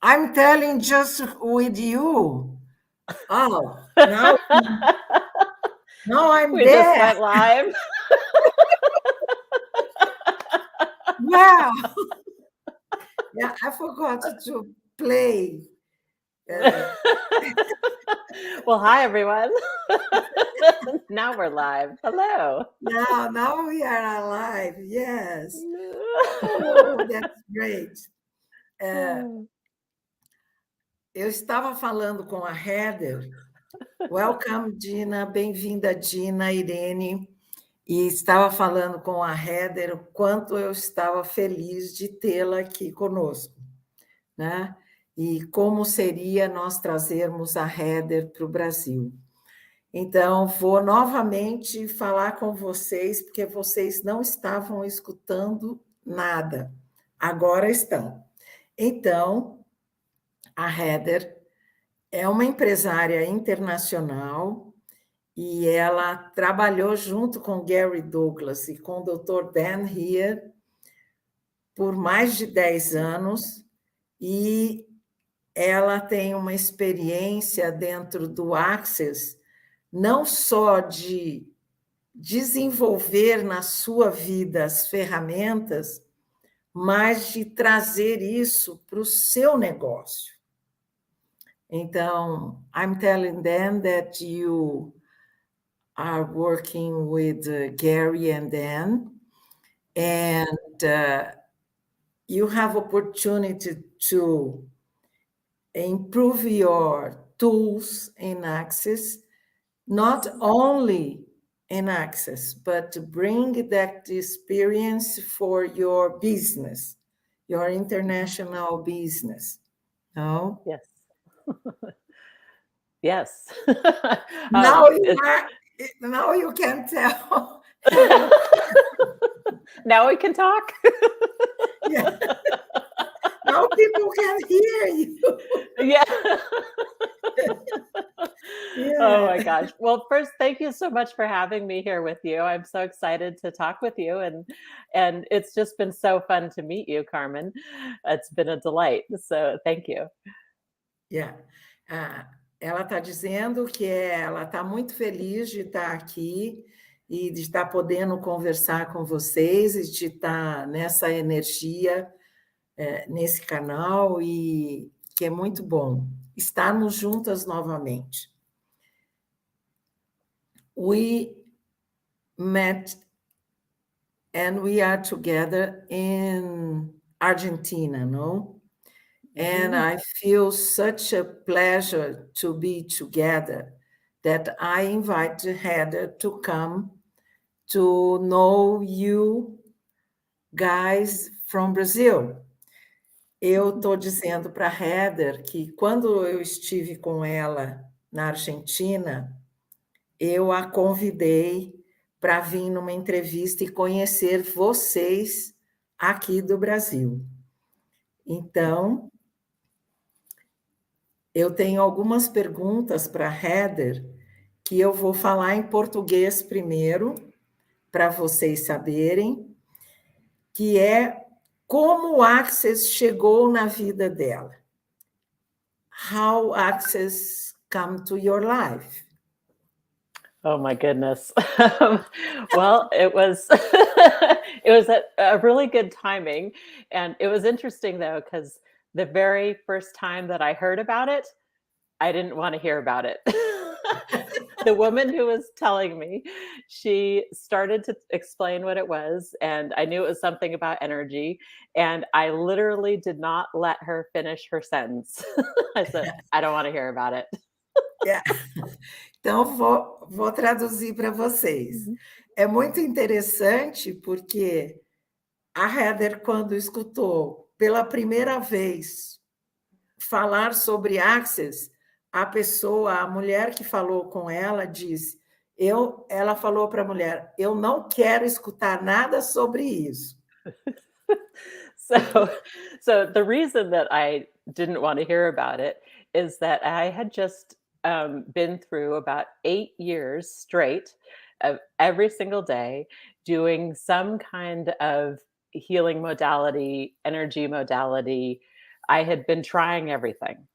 I'm telling just with you. Oh, now I'm We just there. went live. Wow. Yeah, I forgot to play. Well, hi, everyone. Now we're live. Hello. Now we are alive. Yes. Oh, that's great. Eu estava falando com a Heather. Welcome, Dina. Bem-vinda, Dina, Irene. E estava falando com a Heather o quanto eu estava feliz de tê-la aqui conosco, né? E como seria nós trazermos a Heather para o Brasil. Então, vou novamente falar com vocês, porque vocês não estavam escutando nada. Agora estão. Então, a Heather é uma empresária internacional e ela trabalhou junto com Gary Douglas e com o Dr. Dan HEER por mais de 10 anos e ela tem uma experiência dentro do Access, não só de desenvolver na sua vida as ferramentas, mas de trazer isso para o seu negócio. Então, I'm telling them that you are working with Gary and Dan, and you have opportunity to improve your tools in Access, not only in Access, but to bring that experience for your business, your international business. No? Yes. Yes. Now you can tell. Now we can talk. Yeah. Now people can hear you. Yeah. Yeah. Oh my gosh. Well, first, thank you so much for having me here with you. I'm so excited to talk with you, and it's just been so fun to meet you, Carmen. It's been a delight. So thank you. Yeah. Ela está dizendo que ela está muito feliz de estar aqui e de estar podendo conversar com vocês e de estar nessa energia, nesse canal, e que é muito bom estarmos juntas novamente. We met and we are together in Argentina, no? And I feel such a pleasure to be together that I invite Heather to come to know you guys from Brazil. Eu estou dizendo para a Heather que quando eu estive com ela na Argentina, eu a convidei para vir numa entrevista e conhecer vocês aqui do Brasil. Então, eu tenho algumas perguntas para a Heather, que eu vou falar em português primeiro, para vocês saberem, que é como o Access chegou na vida dela. How Access come to your life? Oh my goodness. Well, it was a really good timing, and it was interesting though, because the very first time that I heard about it, I didn't want to hear about it. The woman who was telling me, she started to explain what it was, and I knew it was something about energy, and I literally did not let her finish her sentence. I said, I don't want to hear about it. Yeah. Então, vou traduzir para vocês. É muito interessante porque a Heather, quando escutou pela primeira vez falar sobre Access, a mulher que falou com ela disse, ela falou para a mulher, eu não quero escutar nada sobre isso. So the reason that I didn't want to hear about it is that I had just been through about 8 years straight of every single day doing some kind of healing modality, energy modality, I had been trying everything.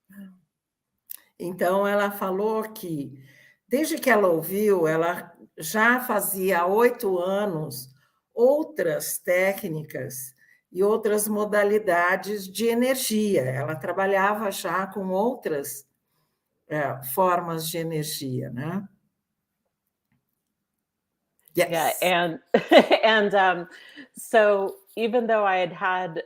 Então, ela falou que, desde que ela ouviu, ela já fazia há 8 anos outras técnicas e outras modalidades de energia. Ela trabalhava já com outras formas de energia, né? Yes. Yeah, and so even though I had had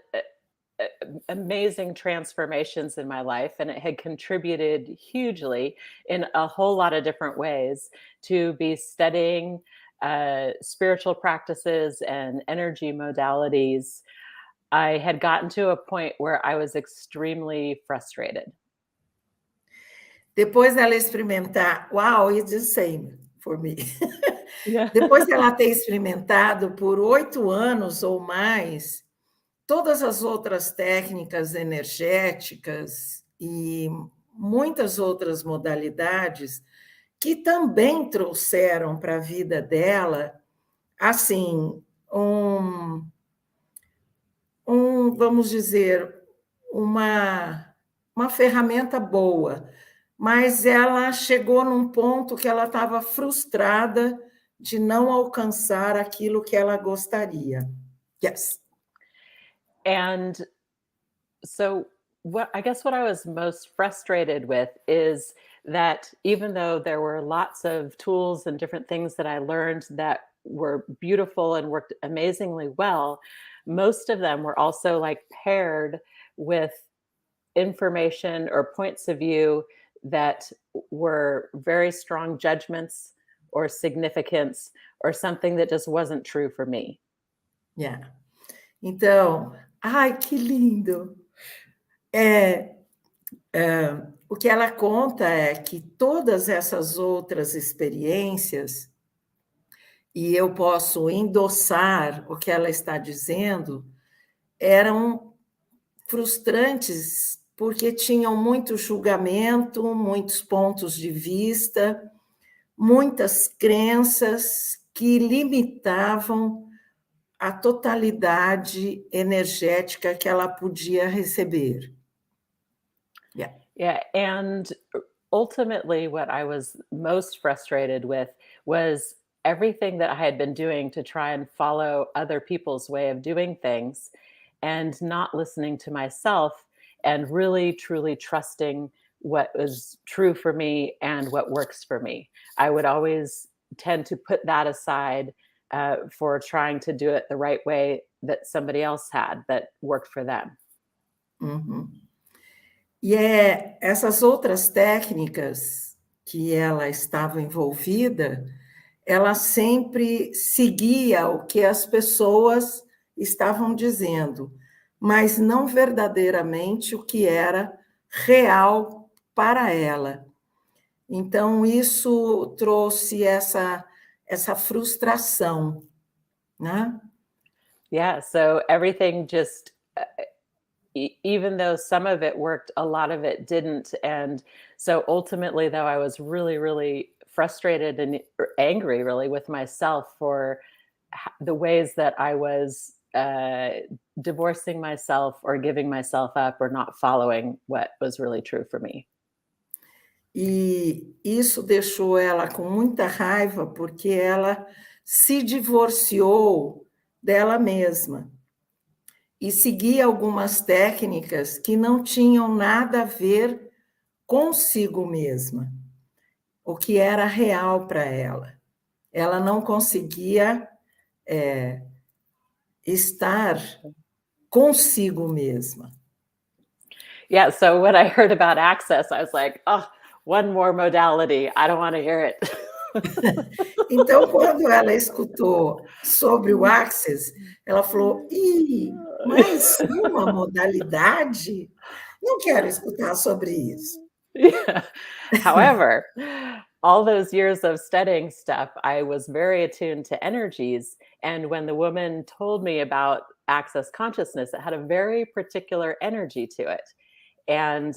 amazing transformations in my life, and it had contributed hugely in a whole lot of different ways to be studying spiritual practices and energy modalities, I had gotten to a point where I was extremely frustrated. Depois dela experimentar, wow, it's the same for me. Yeah. Depois dela ter experimentado por 8 anos ou mais todas as outras técnicas energéticas e muitas outras modalidades que também trouxeram para a vida dela, assim, vamos dizer, uma ferramenta boa, mas ela chegou num ponto que ela estava frustrada de não alcançar aquilo que ela gostaria. Yes. And so I guess what I was most frustrated with is that even though there were lots of tools and different things that I learned that were beautiful and worked amazingly well, most of them were also like paired with information or points of view that were very strong judgments or significance or something that just wasn't true for me. Yeah. Então, ai, que lindo! O que ela conta é que todas essas outras experiências, e eu posso endossar o que ela está dizendo, eram frustrantes porque tinham muito julgamento, muitos pontos de vista, muitas crenças que limitavam a totalidade energética que ela podia receber. Yeah. Yeah, and ultimately what I was most frustrated with was everything that I had been doing to try and follow other people's way of doing things and not listening to myself and really truly trusting what was true for me and what works for me. I would always tend to put that aside for trying to do it the right way that somebody else had that worked for them. Uhum. E essas outras técnicas que ela estava envolvida, ela sempre seguia o que as pessoas estavam dizendo, mas não verdadeiramente o que era real para ela. Então, isso trouxe essa frustração, né? Yeah, so everything just, even though some of it worked, a lot of it didn't. And so ultimately, though, I was really, really frustrated and angry, really, with myself for the ways that I was divorcing myself or giving myself up or not following what was really true for me. E isso deixou ela com muita raiva, porque ela se divorciou dela mesma e seguia algumas técnicas que não tinham nada a ver consigo mesma, o que era real para ela. Ela não conseguia estar consigo mesma. Yeah, so when I heard about Access, I was like, oh, one more modality. I don't want to hear it. Então, quando ela escutou sobre o Access, ela falou, mais uma modalidade? Não quero escutar sobre isso. Yeah. However, all those years of studying stuff, I was very attuned to energies. And when the woman told me about Access Consciousness, it had a very particular energy to it. And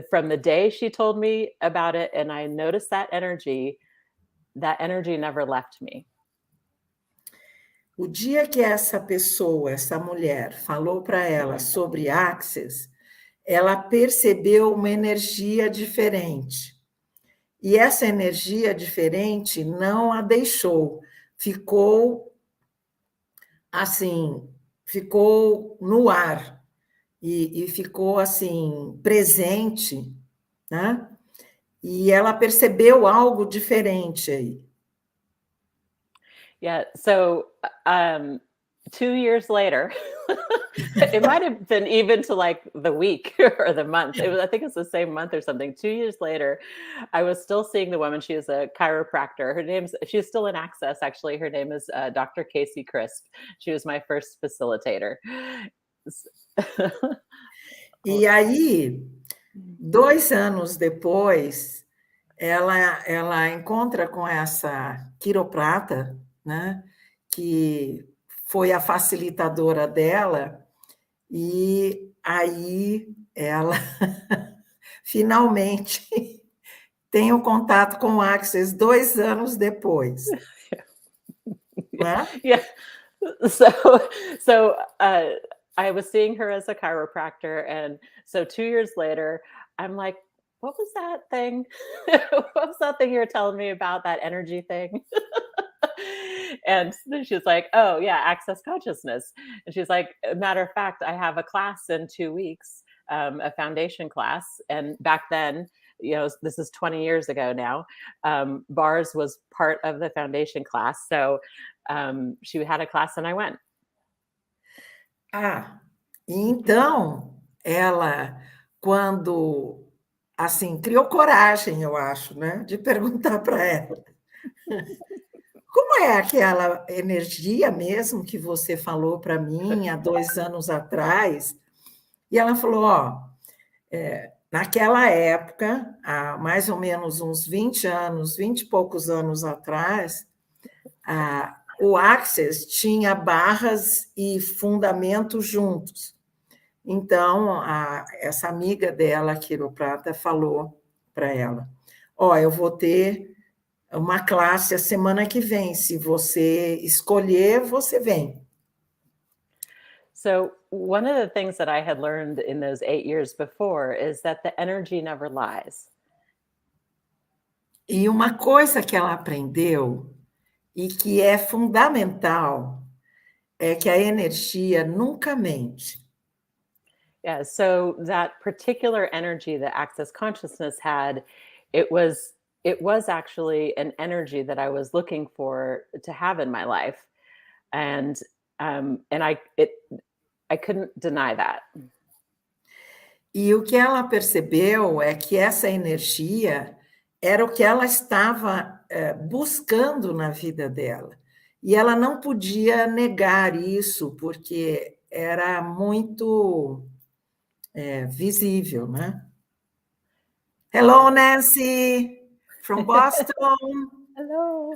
from the day she told me about it and I noticed that energy never left me. O dia que essa pessoa, essa mulher, falou para ela sobre Access, ela percebeu uma energia diferente. E essa energia diferente não a deixou, ficou assim, ficou no ar e ficou assim presente, né? E ela percebeu algo diferente aí. Yeah. So 2 years later, it might have been even to like the week or the month. I think it's the same month or something. 2 years later, I was still seeing the woman. She is a chiropractor. She's still in Access, actually. Her name is Dr. Casey Crisp. She was my first facilitator. E aí, 2 anos depois, ela encontra com essa quiroprata, né, que foi a facilitadora dela, e aí ela finalmente tem o contato com o Access 2 anos depois. Né? Yeah. So I was seeing her as a chiropractor, and so 2 years later, I'm like, what was that thing? What was that thing you were telling me about, that energy thing? And then she's like, oh yeah, access consciousness. And she's like, matter of fact, I have a class in 2 weeks, a foundation class. And back then, this is 20 years ago now, bars was part of the foundation class. So she had a class and I went. Então ela, quando assim, criou coragem, eu acho, né, de perguntar para ela. Como é aquela energia mesmo que você falou para mim há 2 anos atrás? E ela falou, naquela época, há mais ou menos uns 20 anos, 20 e poucos anos atrás, o Access tinha barras e fundamentos juntos. Então, essa amiga dela, quiroprata, falou para ela, eu vou ter uma classe a semana que vem, se você escolher, você vem. So one of the things that I had learned in those 8 years before is that the energy never lies. E uma coisa que ela aprendeu e que é fundamental é que a energia nunca mente. Yeah, so that particular energy that Access Consciousness had, it was actually an energy that I was looking for to have in my life, and I couldn't deny that. E o que ela percebeu é que essa energia era o que ela estava buscando na vida dela. E ela não podia negar isso, porque era muito visível, né? Hello, Nancy, from Boston. Hello.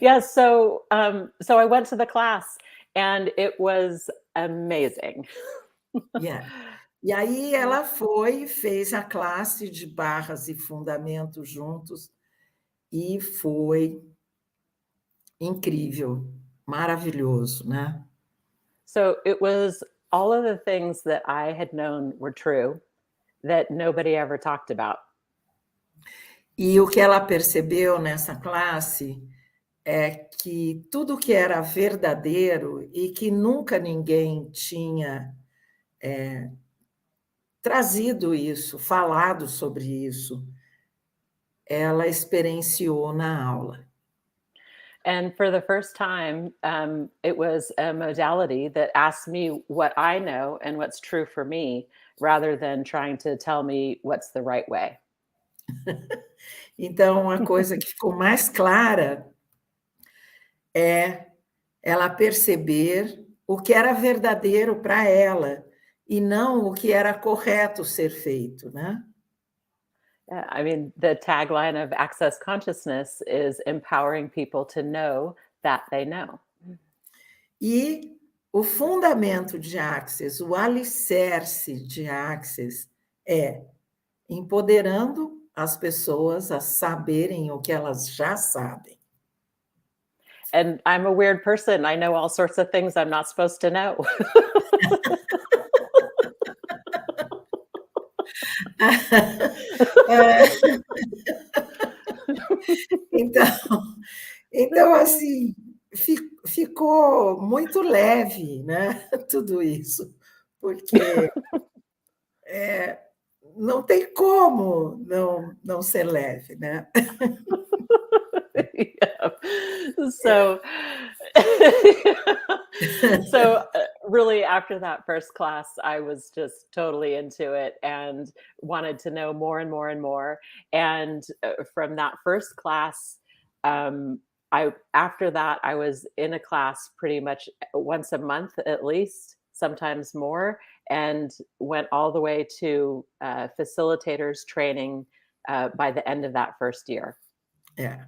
Yeah, so I went to the class and it was amazing. Yeah. E aí ela foi, fez a classe de barras e fundamentos juntos e foi incrível, maravilhoso, né? So it was all of the things that I had known were true that nobody ever talked about. E o que ela percebeu nessa classe é que tudo que era verdadeiro e que nunca ninguém tinha trazido isso, falado sobre isso, ela experienciou na aula. And for the first time, it was a modality that asked me what I know and what's true for me, rather than trying to tell me what's the right way. Então, a coisa que ficou mais clara é ela perceber o que era verdadeiro para ela e não o que era correto ser feito, né? Yeah, I mean, the tagline of Access Consciousness is empowering people to know that they know. E o fundamento de Access, o alicerce de Access é empoderando as pessoas a saberem o que elas já sabem. And I'm a weird person. I know all sorts of things I'm not supposed to know. Então, então assim, ficou muito leve, né, tudo isso, porque não tem como não ser leve, né? Yeah. So, so really, after that first class, I was just totally into it and wanted to know more and more and more. And from that first class, I after that I was in a class pretty much once a month at least, sometimes more, and went all the way to facilitators training by the end of that first year. É.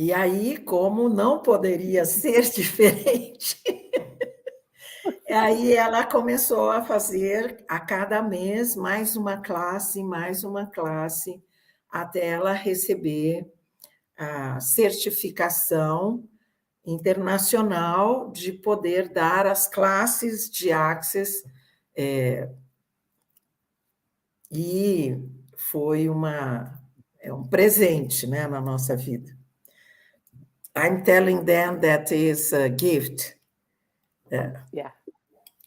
E aí, como não poderia ser diferente, aí ela começou a fazer a cada mês mais uma classe, até ela receber a certificação internacional de poder dar as classes de Access, e foi um presente, né, na nossa vida. I'm telling them that is a gift. Yeah.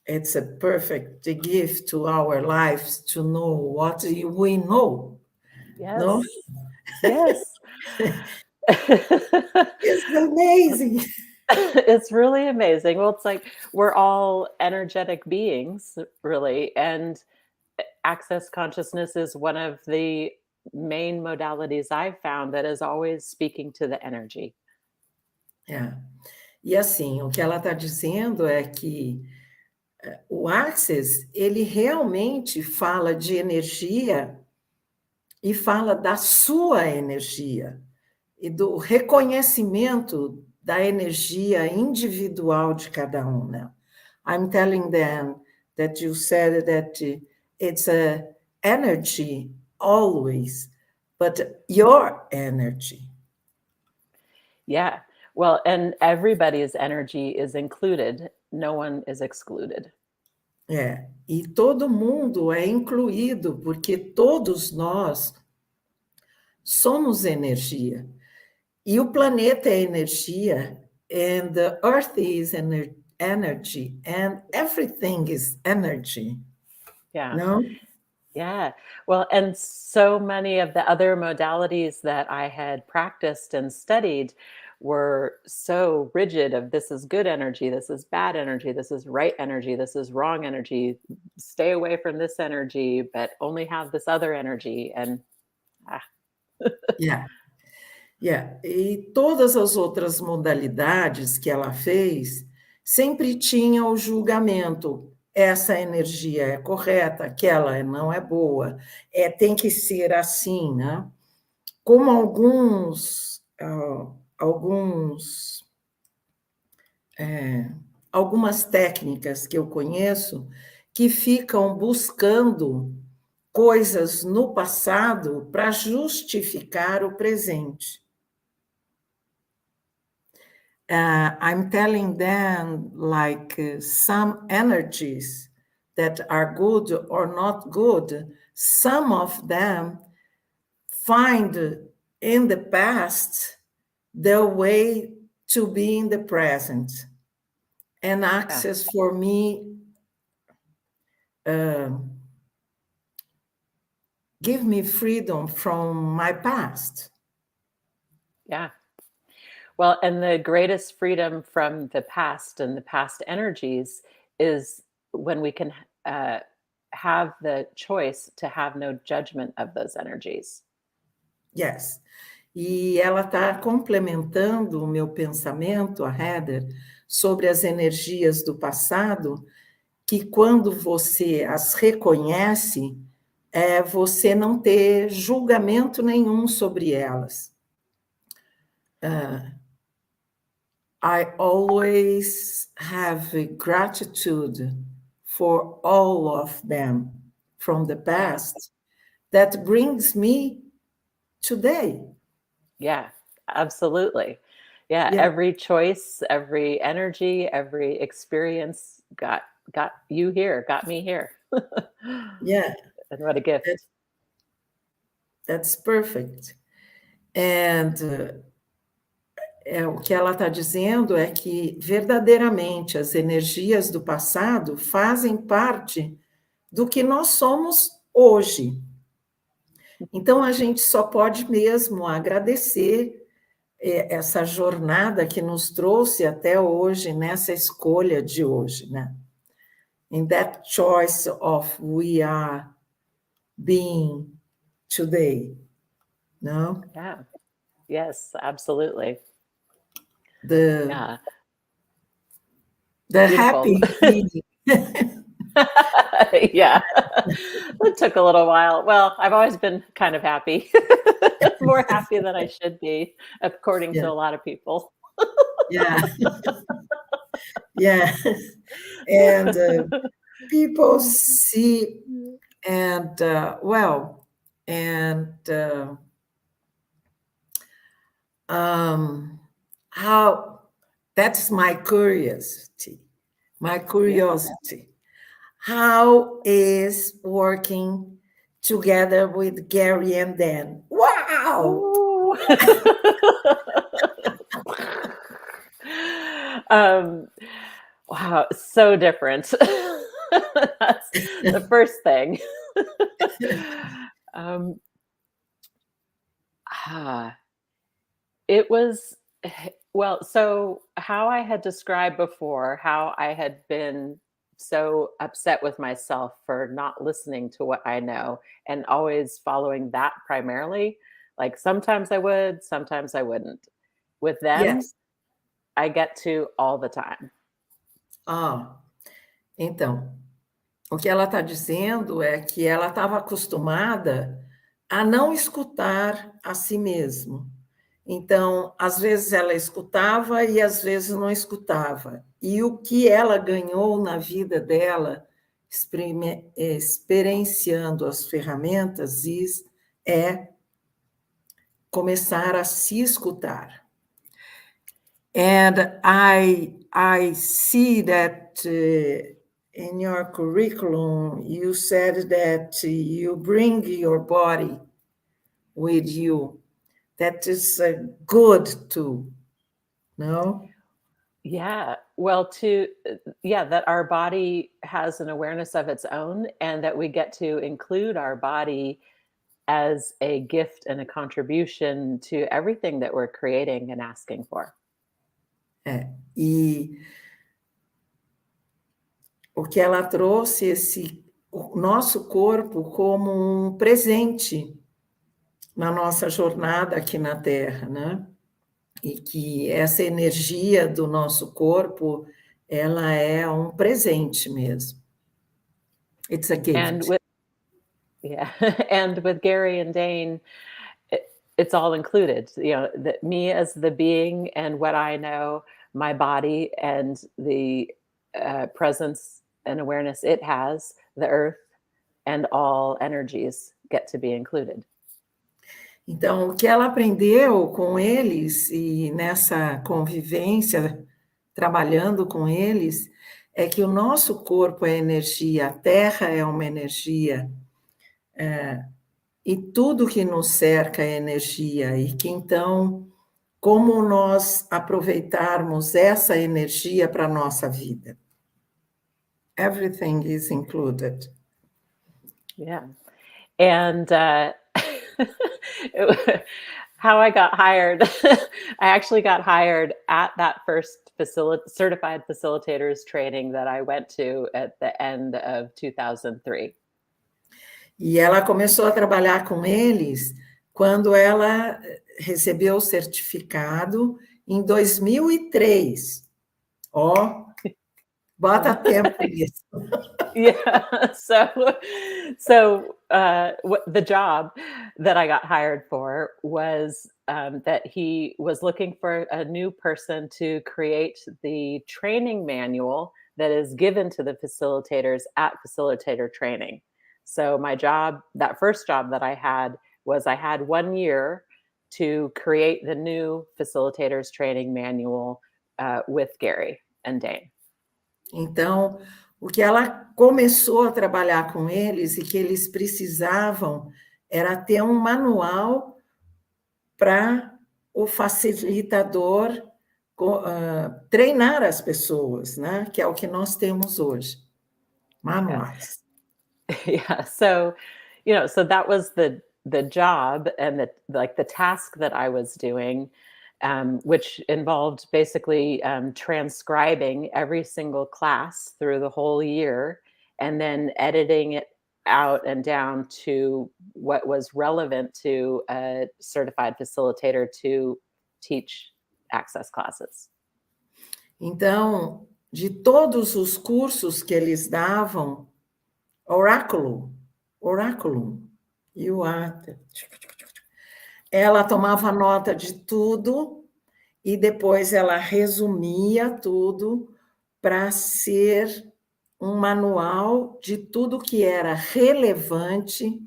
It's a perfect gift to our lives to know what we know. Yes. No? Yes. It's amazing. It's really amazing. Well, it's like we're all energetic beings, really, and access consciousness is one of the main modalities I've found that is always speaking to the energy. É. E assim, o que ela está dizendo é que o Access, ele realmente fala de energia e fala da sua energia e do reconhecimento da energia individual de cada um, né? I'm telling them that you said that it's a energy always, but your energy. Yeah. Well, and everybody's energy is included. No one is excluded. É, e todo mundo é incluído, porque todos nós somos energia. E o planeta é energia, and the earth is energy, and everything is energy. Yeah. Não? Yeah. Well, and so many of the other modalities that I had practiced and studied were so rigid of this is good energy, this is bad energy, this is right energy, this is wrong energy, stay away from this energy, but only have this other energy. And Yeah. Yeah. E todas as outras modalidades que ela fez sempre tinham o julgamento. Essa energia é correta, aquela não é boa, tem que ser assim, né? Como algumas técnicas que eu conheço que ficam buscando coisas no passado para justificar o presente. I'm telling them like some energies that are good or not good, some of them find in the past the way to be in the present. And Access for me give me freedom from my past. yeah. Well, and the greatest freedom from the past and the past energies is when we can have the choice to have no judgment of those energies. Yes. E ela está complementando o meu pensamento, a Heather, sobre as energias do passado, que quando você as reconhece, você não ter julgamento nenhum sobre elas. I always have gratitude for all of them from the past that brings me today. Yeah, absolutely. Yeah, Yeah. every choice, every energy, every experience got you here, got me here. Yeah. And what a gift. That's perfect. And o que ela está dizendo é que, verdadeiramente, as energias do passado fazem parte do que nós somos hoje. Então, a gente só pode mesmo agradecer essa jornada que nos trouxe até hoje, nessa escolha de hoje, né? In that choice of we are being today, no? Yeah. Yes, absolutely. The Beautiful. happy feeling. Yeah, it took a little while. Well, I've always been kind of happy, more happy than I should be, according to a lot of people. Yeah. Yeah. And people see, and how, that's my curiosity. How is working together with Gary and Dan? Wow! Wow, so different. That's the first thing. It was, well, so how I had described before, how I had been so upset with myself for not listening to what I know and always following that primarily. Like sometimes I would, sometimes I wouldn't. With them, Yes. I get to all the time. Então, o que ela está dizendo é que ela estava acostumada a não escutar a si mesma. Então, às vezes ela escutava e às vezes não escutava. E o que ela ganhou na vida dela, experienciando as ferramentas, é começar a se escutar. And I see that in your curriculum, you said that you bring your body with you. That is good too, no? Yeah, well, that our body has an awareness of its own, and that we get to include our body as a gift and a contribution to everything that we're creating and asking for. E o que ela trouxe, o nosso corpo como um presente na nossa jornada aqui na Terra, né? E que essa energia do nosso corpo, ela é um presente mesmo. It's a gift. And with Gary and Dane, it's all included. You know, that me as the being and what I know, my body and the presence and awareness it has, the earth, and all energies get to be included. Então, o que ela aprendeu com eles e nessa convivência, trabalhando com eles, é que o nosso corpo é energia, a Terra é uma energia, e tudo que nos cerca é energia, e que então, como nós aproveitarmos essa energia para a nossa vida? Everything is included. Yeah. And how I got hired, I actually got hired at that first certified facilitators training that I went to at the end of 2003. E ela começou a trabalhar com eles quando ela recebeu o certificado em 2003. Ó, bota tempo nisso. Yeah. So the job that I got hired for was that he was looking for a new person to create the training manual that is given to the facilitators at facilitator training. So my job, that first job that I had 1 year to create the new facilitators training manual with Gary and Dane. Então, O que ela começou a trabalhar com eles e que eles precisavam era ter um manual para o facilitador treinar as pessoas, né? Que é o que nós temos hoje, manuais. Yeah. So, you know, so that was the job and the task that I was doing, which involved basically transcribing every single class through the whole year and then editing it out and down to what was relevant to a certified facilitator to teach access classes. Então, de todos os cursos que eles davam, Oráculo, ela tomava nota de tudo e depois ela resumia tudo para ser um manual de tudo que era relevante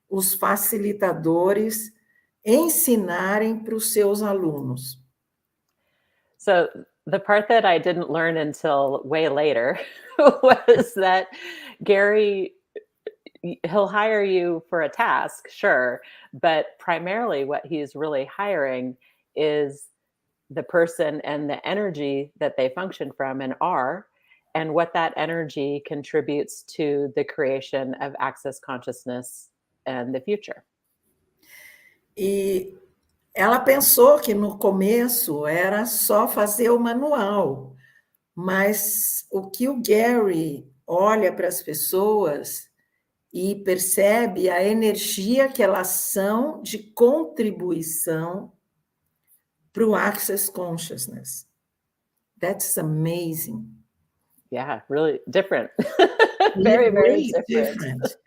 os facilitadores ensinarem para os seus alunos. So the part that I didn't learn until way later was that Gary, he'll hire you for a task, sure, but primarily what he's really hiring is the person and the energy that they function from and are, and what that energy contributes to the creation of access consciousness and the future. E ela pensou que no começo era só fazer o manual, mas o que o Gary olha para as pessoas e percebe a energia que elas são de contribuição para o Access Consciousness. That's amazing. Yeah, really different. Very, very different.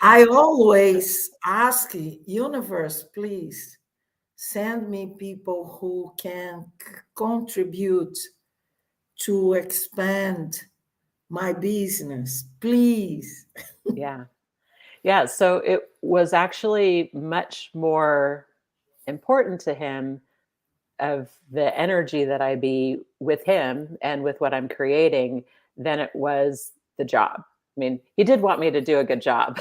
I always ask universe, please, send me people who can contribute to expand my business, please. Yeah. Yeah. So it was actually much more important to him of the energy that I be with him and with what I'm creating than it was the job. I mean, he did want me to do a good job,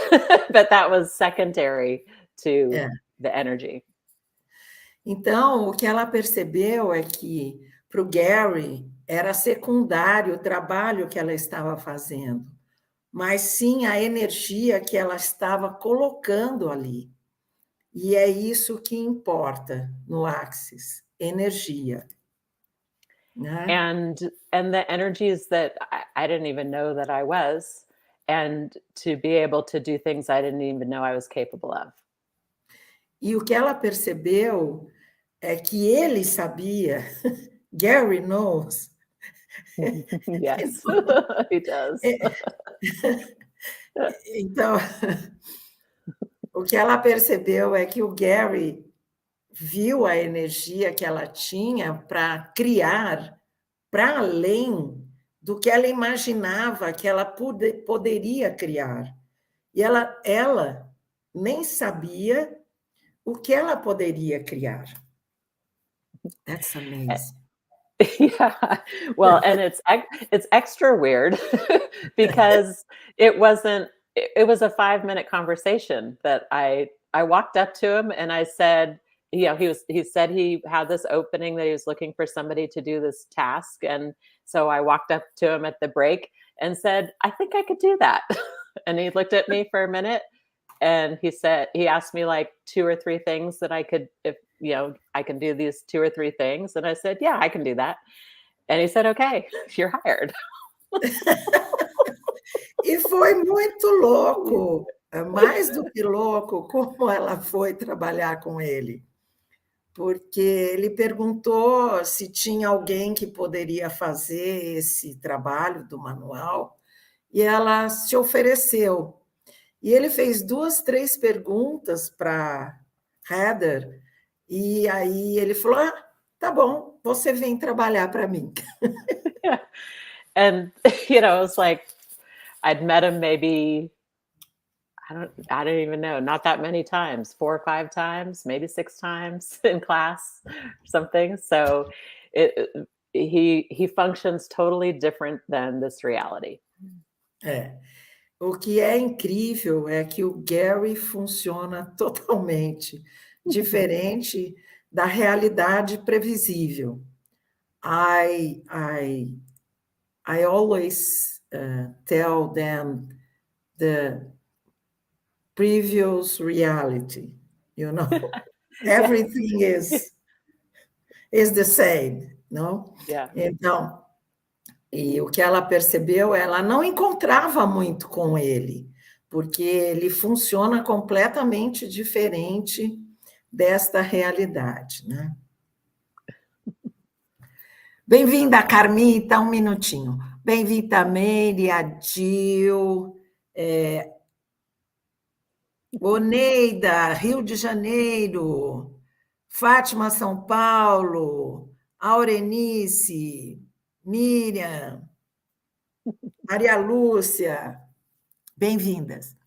but that was secondary to the energy. Então, o que ela percebeu é que para o Gary era secundário o trabalho que ela estava fazendo, mas sim a energia que ela estava colocando ali. E é isso que importa no Axis, energia. Né? And the energies that I didn't even know that I was, and to be able to do things I didn't even know I was capable of. E o que ela percebeu é que ele sabia, Gary knows. Yes, he does. Então, o que ela percebeu é que o Gary viu a energia que ela tinha para criar para além do que ela imaginava que ela poderia criar. E ela nem sabia o que ela poderia criar. That's amazing. Yeah. Well, and it's extra weird because it was a 5-minute conversation that I walked up to him and I said, you know, he said he had this opening that he was looking for somebody to do this task. And so I walked up to him at the break and said, I think I could do that. And he looked at me for a minute and he asked me like 2 or 3 things that I could, if, you know, I can do these 2 or 3 things. And I said, yeah, I can do that. And he said, okay, you're hired. E foi muito louco, mais do que louco, como ela foi trabalhar com ele. Porque ele perguntou se tinha alguém que poderia fazer esse trabalho do manual, e ela se ofereceu. E ele fez 2, 3 perguntas para Heather, e aí ele falou, tá bom, você vem trabalhar para mim. Yeah. And, you know, it was like, I'd met him maybe, I don't even know, not that many times, 4 or 5 times, maybe 6 times in class or something. So he functions totally different than this reality. É. O que é incrível é que o Gary funciona totalmente diferente da realidade previsível. I always tell them the previous reality, you know, everything is the same, não? Yeah. Então, e o que ela percebeu, ela não encontrava muito com ele, porque ele funciona completamente diferente desta realidade, né? Bem-vinda, Carmita, um minutinho. Bem-vinda, Meire, Adil, Oneida, Rio de Janeiro, Fátima, São Paulo, Aurenice, Miriam, Maria Lúcia, bem-vindas.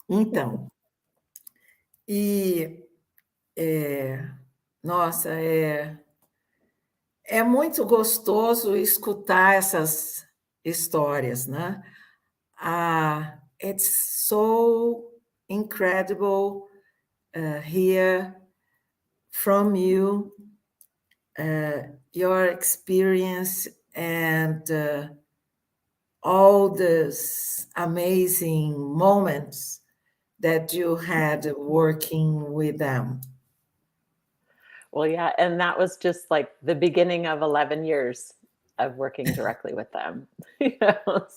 Então, nossa, é muito gostoso escutar essas histórias, né? It's so incredible hear from you your experience and all these amazing moments that you had working with them. Well, yeah, and that was just like the beginning of 11 years of working directly with them.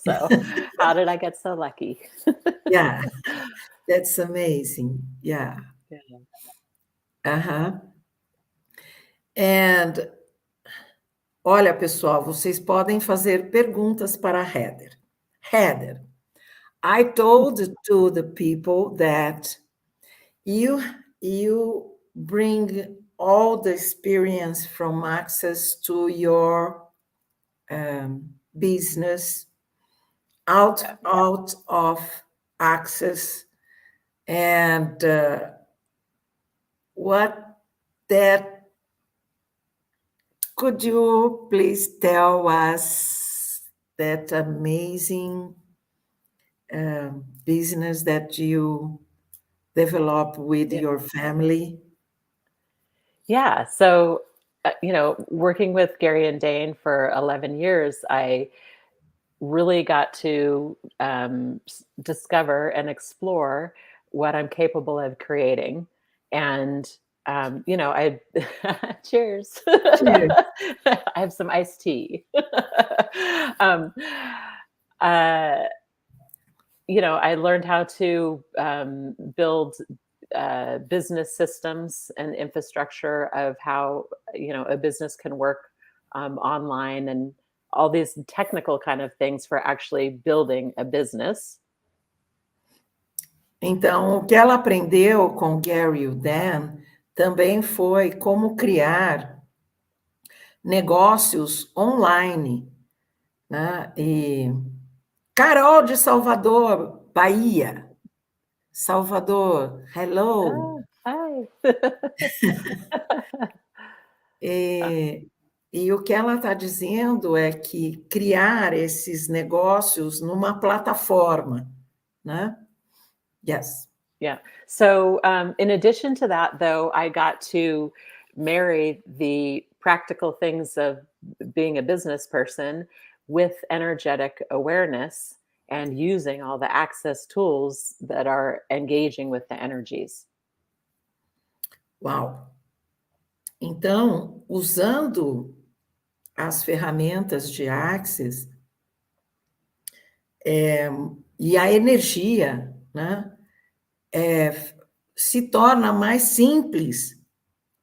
So how did I get so lucky? Yeah, that's amazing. Yeah. Uh-huh. And olha, pessoal, vocês podem fazer perguntas para a Heather. Heather, I told to the people that you bring all the experience from Access to your business out of Access, and what that could you please tell us that amazing business that you develop with your family? Yeah. So, working with Gary and Dane for 11 years, I really got to discover and explore what I'm capable of creating. And, I cheers. Cheers. I have some iced tea. um, uh, I learned how to build business systems and infrastructure of how a business can work online and all these technical kind of things for actually building a business. Então, o que ela aprendeu com Gary e o Dan também foi como criar negócios online, né? E Carol de Salvador, Bahia. Salvador, hello. Hi. E o que ela está dizendo é que criar esses negócios numa plataforma, né? Yes. Yeah. So, in addition to that, though, I got to marry the practical things of being a business person with energetic awareness and using all the access tools that are engaging with the energies. Uau! Então, usando as ferramentas de Access e a energia, né? Se torna mais simples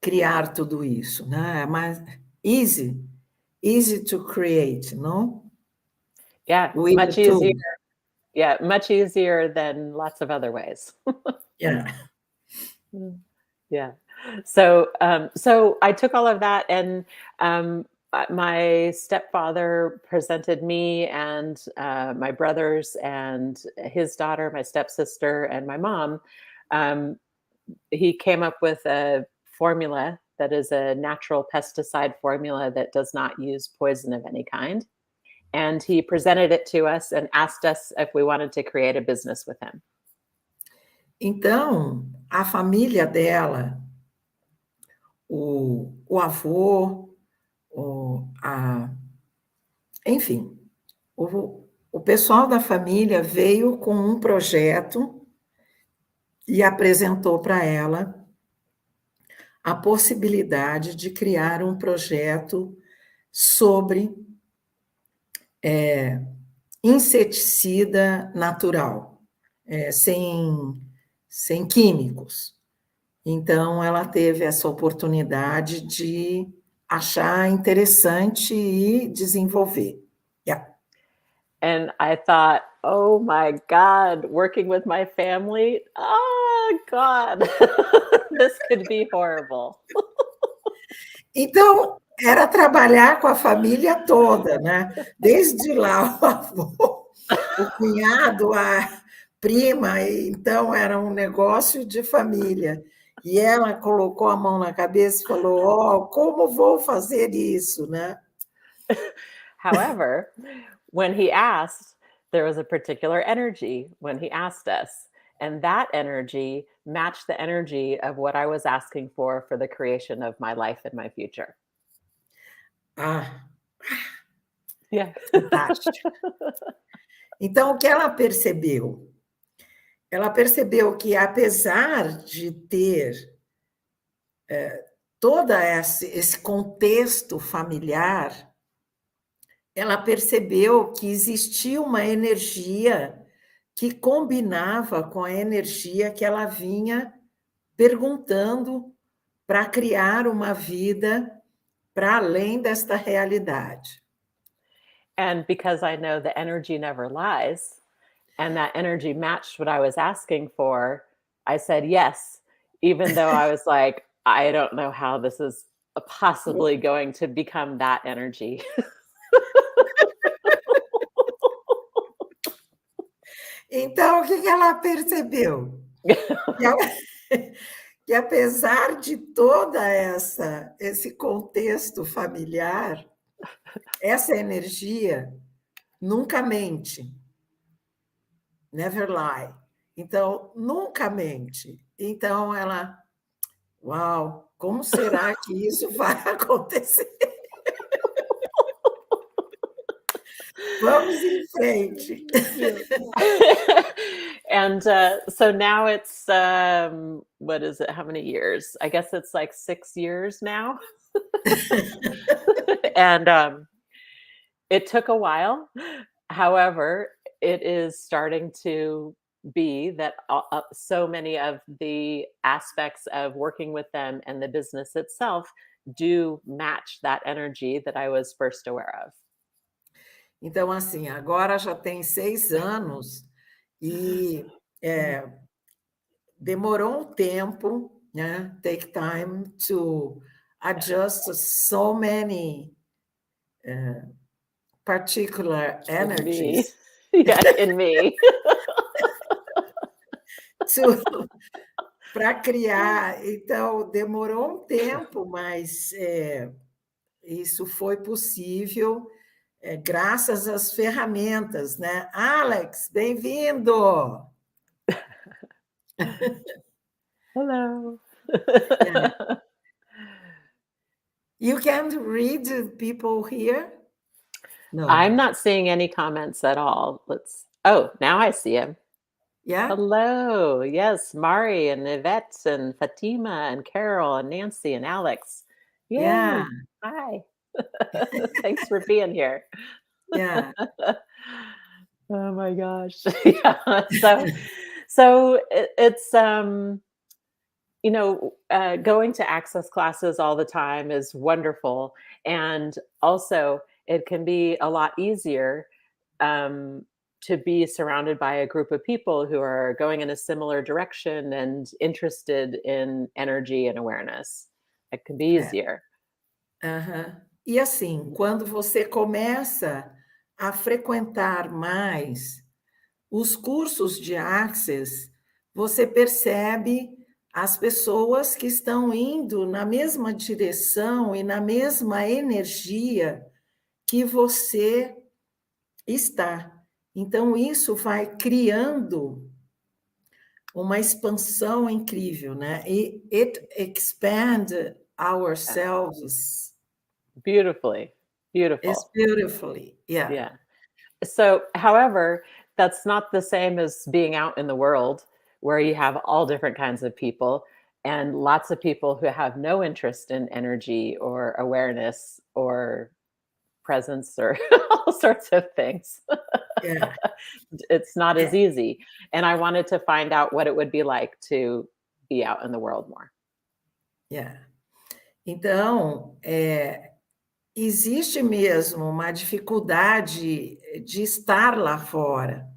criar tudo isso, né? É mais easy to create, não? Yeah, With much the easier. tool. Yeah, much easier than lots of other ways. Yeah. Yeah. So, so I took all of that, and my stepfather presented me and my brothers and his daughter, my stepsister, and my mom. He came up with a formula that is a natural pesticide formula that does not use poison of any kind. and he presented it to us and asked us if we wanted to create a business with him. Então, a família dela, o avô, enfim, o pessoal da família veio com um projeto e apresentou para ela a possibilidade de criar um projeto sobre inseticida natural, sem químicos. Então, ela teve essa oportunidade de achar interessante e desenvolver. Yeah. And I thought, oh my God, working with my family, oh God, this could be horrible. Então, era trabalhar com a família toda, né? Desde lá o avô, o cunhado, a prima, então era um negócio de família. E ela colocou a mão na cabeça e falou, oh, como vou fazer isso, né? However, when he asked, there was a particular energy when he asked us, and that energy matched the energy of what I was asking for the creation of my life and my future. Ah, yeah. Fantástico. Então, o que ela percebeu? Ela percebeu que, apesar de ter todo esse contexto familiar, ela percebeu que existia uma energia que combinava com a energia que ela vinha perguntando para criar uma vida para além desta realidade. And because I know the energy never lies, and that energy matched what I was asking for, I said yes, even though I was like, I don't know how this is possibly going to become that energy. Então, o que ela percebeu? Que apesar de toda esse contexto familiar, essa energia nunca mente. Never lie. Então, nunca mente. Então, ela... Uau, como será que isso vai acontecer? Vamos em frente. And so now it's, what is it? How many years? I guess it's like 6 years now. And it took a while. However, it is starting to be that so many of the aspects of working with them and the business itself do match that energy that I was first aware of. Então, assim, agora já tem 6 anos e demorou um tempo, né? Take time to adjust so many particular energies. Yeah, in me. Para criar. Então, demorou um tempo, mas isso foi possível graças às ferramentas, né? Alex, bem-vindo! Hello. Yeah. You can read the people here? No. I'm not seeing any comments at all. Oh, now I see him. Yeah? Hello. Yes, Mari and Yvette and Fatima and Carol and Nancy and Alex. Yay. Yeah. Hi. Thanks for being here. Yeah. Oh my gosh. Yeah. So it's going to access classes all the time is wonderful, and also it can be a lot easier to be surrounded by a group of people who are going in a similar direction and interested in energy and awareness. It can be easier. E assim, quando você começa a frequentar mais os cursos de Access, você percebe as pessoas que estão indo na mesma direção e na mesma energia que você Está. Então, isso vai criando uma expansão incrível, né? It expands ourselves. Beautifully. It's Beautiful. beautifully, yeah. Yeah. So, however, that's not the same as being out in the world where you have all different kinds of people and lots of people who have no interest in energy or awareness or presence or all sorts of things. Yeah, It's not yeah, as easy. And I wanted to find out what it would be like to be out in the world more. yeah. Então, existe mesmo uma dificuldade de estar lá fora,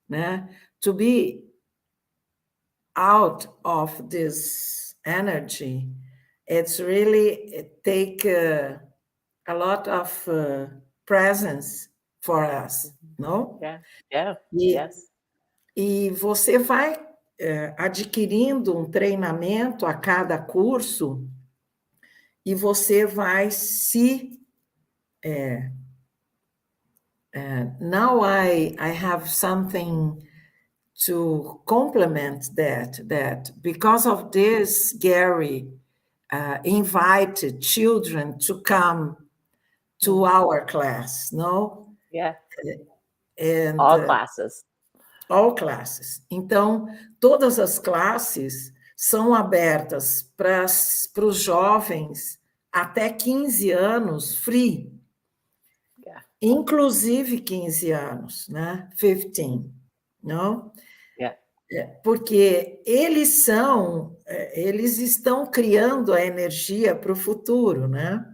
né? To be out of this energy, it's really take a lot of presence for us, no? Yeah. Yeah. E, Yes. e você vai adquirindo um treinamento a cada curso e você vai se... now I have something to complement that because of this, Gary invited children to come to our class, no? Yeah. And All classes. all classes. Então, todas as classes são abertas para os jovens até 15 anos, free. Yeah. Inclusive 15 anos, né? 15, não? Yeah. Porque eles estão criando a energia para o futuro, né?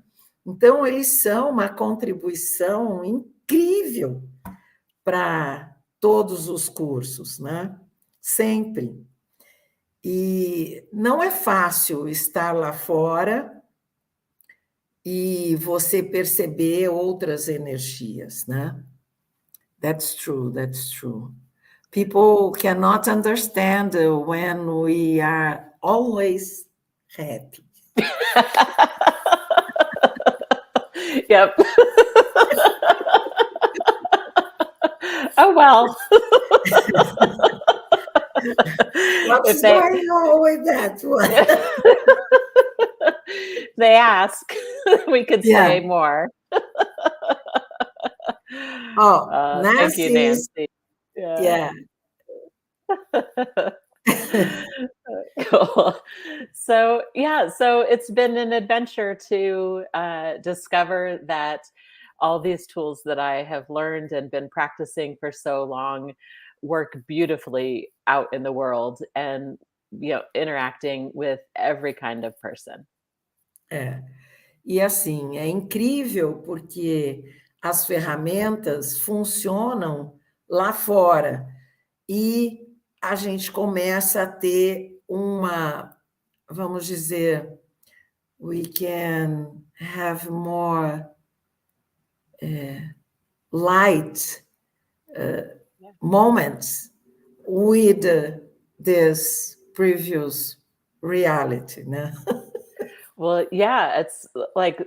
Então, eles são uma contribuição incrível para todos os cursos, né? Sempre. E não é fácil estar lá fora e você perceber outras energias, né? That's true, that's true. People cannot understand when we are always happy. Yep. Oh, well. What's going on with that one? They ask, we could say Yeah. more. Oh, Thank you, Nancy's, Nancy. yeah. Cool. So, yeah, so it's been an adventure to discover that all these tools that I have learned and been practicing for so long work beautifully out in the world and, interacting with every kind of person. E assim, é incrível porque as ferramentas funcionam lá fora e a gente começa a ter uma, vamos dizer, we can have more light moments with this previous reality, né? Well, yeah, it's like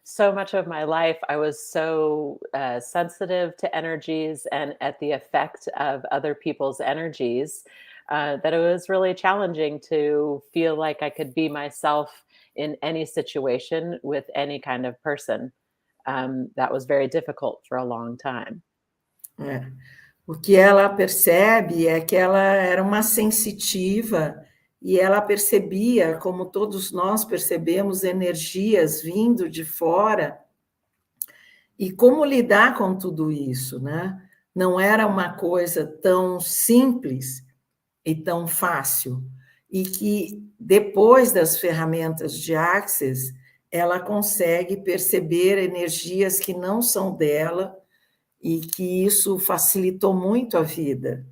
so much of my life, I was so sensitive to energies and at the effect of other people's energies that it was really challenging to feel like I could be myself in any situation with any kind of person. That was very difficult for a long time. O que ela percebe é que ela era uma sensitiva e ela percebia, como todos nós percebemos, energias vindo de fora e como lidar com tudo isso, né? Não era uma coisa tão simples e tão fácil. E que depois das ferramentas de Access, ela consegue perceber energias que não são dela e que isso facilitou muito a vida.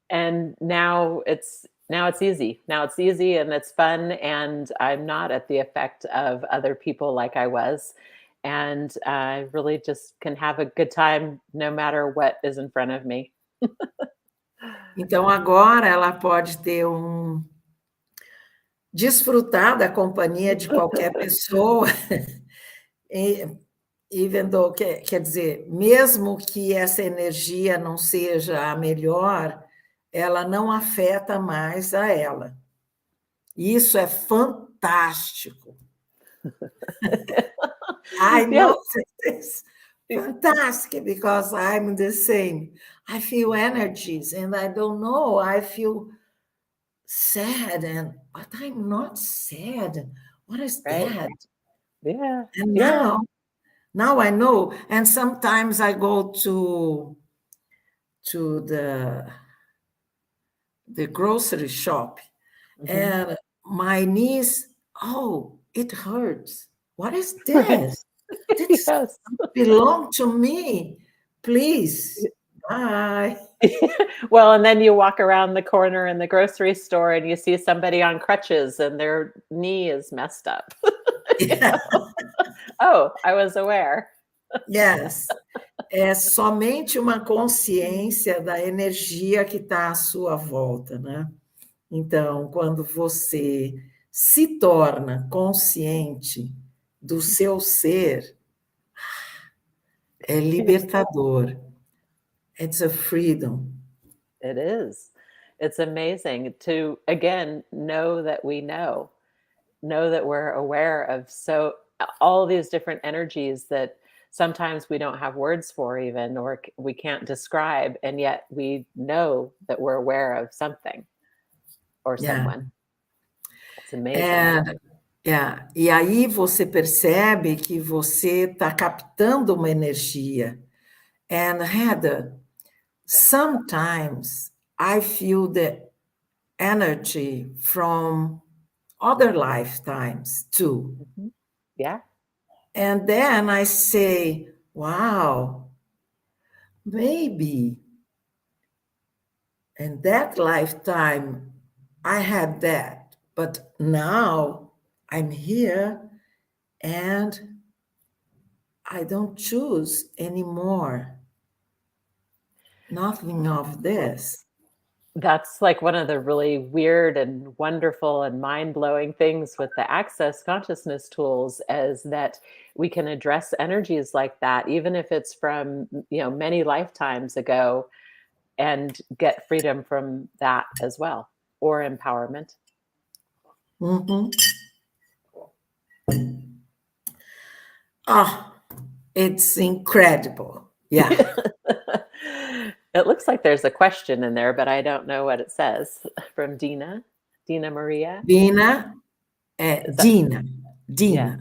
And now it's easy. Now it's easy and it's fun, and I'm not at the effect of other people like I was. And I really just can have a good time no matter what is in front of me. Então, agora ela pode ter desfrutar da companhia de qualquer pessoa even though, quer dizer, mesmo que essa energia não seja a melhor, ela não afeta mais a ela. Isso é fantástico. I know this. Fantastic, because I'm the same. I feel energies, and I don't know, I feel sad, but I'm not sad. What is that? Yeah. And now I know, and sometimes I go to the grocery shop, and my niece, oh, it hurts. What is this? This Yes. belong to me. Please, bye. Well, and then you walk around the corner in the grocery store and you see somebody on crutches and their knee is messed up. Yeah. Oh, I was aware. Yes. É somente uma consciência da energia que está à sua volta, né? Então, quando você se torna consciente do seu ser, é libertador. It's a freedom. It is. It's amazing to, again, know that that we're aware of all these different energies that sometimes we don't have words for even, or we can't describe, and yet we know that we're aware of something or someone. It's amazing. E aí você percebe que você está captando uma energia. And Heather, sometimes I feel the energy from other lifetimes too. Yeah. And then I say, wow, maybe in that lifetime I had that, but now I'm here and I don't choose anymore. Nothing of this. That's like one of the really weird and wonderful and mind-blowing things with the Access consciousness tools, is that we can address energies like that, even if it's from, many lifetimes ago, and get freedom from that as well, or empowerment. Mm-hmm. Oh, it's incredible. Yeah. It looks like there's a question in there, but I don't know what it says. From Dina Maria. Dina, Dina. Yeah.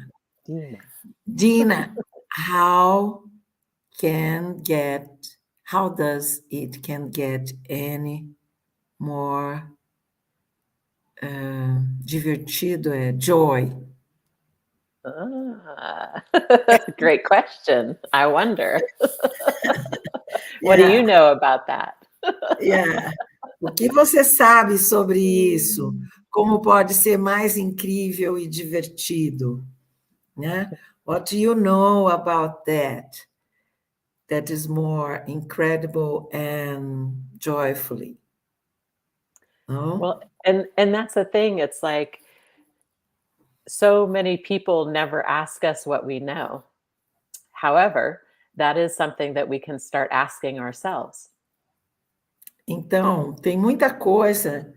Dina, how does it can get any more divertido? Joy. Great question. I wonder. What do you know about that? Yeah. O que você sabe sobre isso? Como pode ser mais incrível e divertido? Né? What do you know about that? That is more incredible and joyfully. No? Well, and that's the thing. It's like, so many people never ask us what we know. However, that is something that we can start asking ourselves. Então, tem muita coisa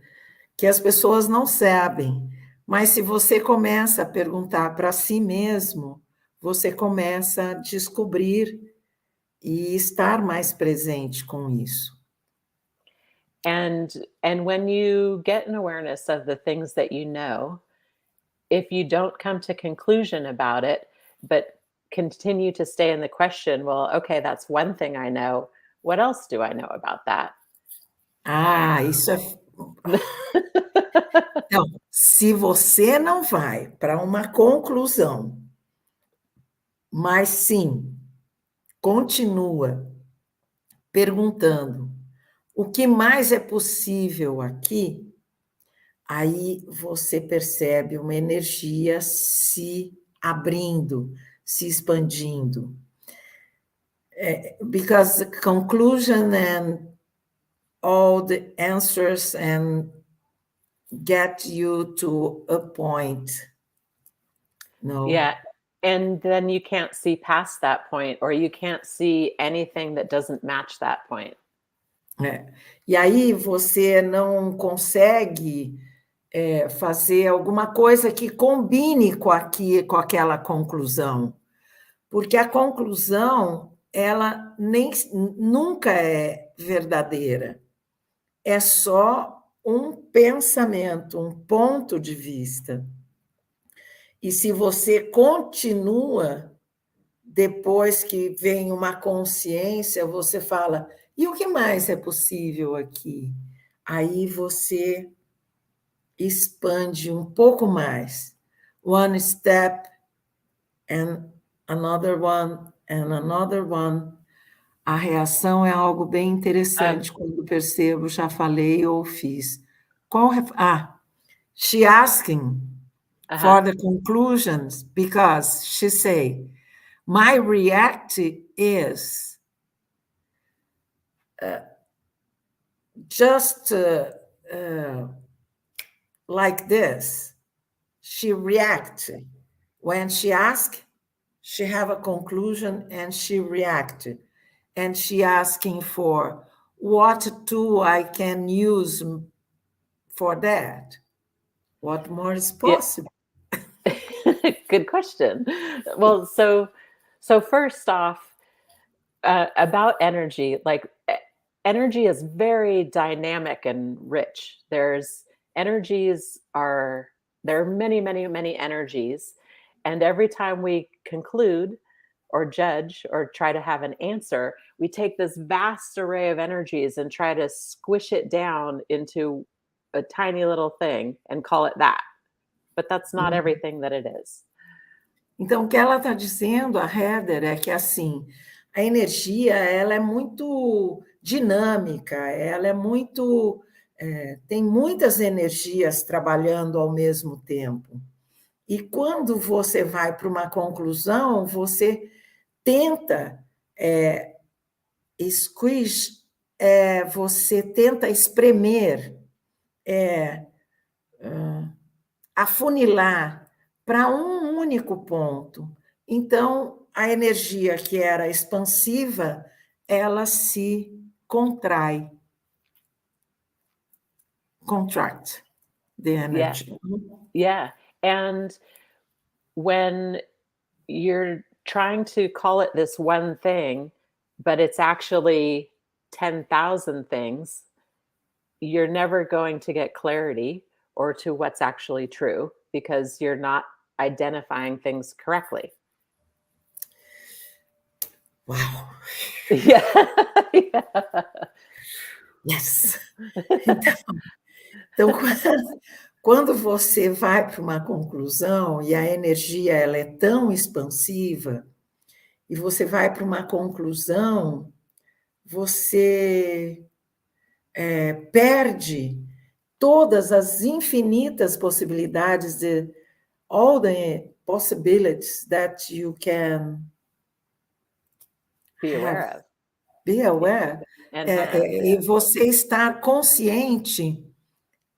que as pessoas não sabem, mas se você começa a perguntar para si mesmo, você começa a descobrir e estar mais presente com isso. And when you get an awareness of the things that you know, if you don't come to conclusion about it, but continue to stay in the question, well, okay, that's one thing I know. What else do I know about that? Isso é... Então, se você não vai para uma conclusão, mas sim, continua perguntando o que mais é possível aqui, aí você percebe uma energia se abrindo, se expandindo. Because the conclusion and all the answers and get you to a point. No. Yeah. And then you can't see past that point, or you can't see anything that doesn't match that point. E aí você não consegue fazer alguma coisa que combine com aquela conclusão, porque a conclusão ela nunca é verdadeira, é só um pensamento, um ponto de vista. E se você continua, depois que vem uma consciência, você fala, e o que mais é possível aqui? Aí você expande um pouco mais. One step and another one and another one. A reação é algo bem interessante quando percebo, já falei ou fiz. She asking for the conclusions because she say, my react is just like this. She react. When she ask, she have a conclusion and she react. And she asking for what tool I can use for that. What more is possible? Yeah. Good question. Well, so first off, about energy, like energy is very dynamic and rich. There are many, many, many energies. And every time we conclude or judge or try to have an answer, we take this vast array of energies and try to squish it down into a tiny little thing and call it that. But that's not everything that it is. Então, o que ela está dizendo, a Heather, é que assim, a energia ela é muito dinâmica, ela é muito... tem muitas energias trabalhando ao mesmo tempo. E quando você vai para uma conclusão, você tenta você tenta espremer, afunilar para um único ponto. Então, a energia que era expansiva, ela se contrai. Contract the energy. Yeah. And when you're trying to call it this one thing, but it's actually 10,000 things, you're never going to get clarity or to what's actually true because you're not identifying things correctly. Wow. Yeah. Yes. Então, quando você vai para uma conclusão e a energia ela é tão expansiva, e você vai para uma conclusão, você perde todas as infinitas possibilidades de all the possibilities that you can be aware of. Be aware. E você estar consciente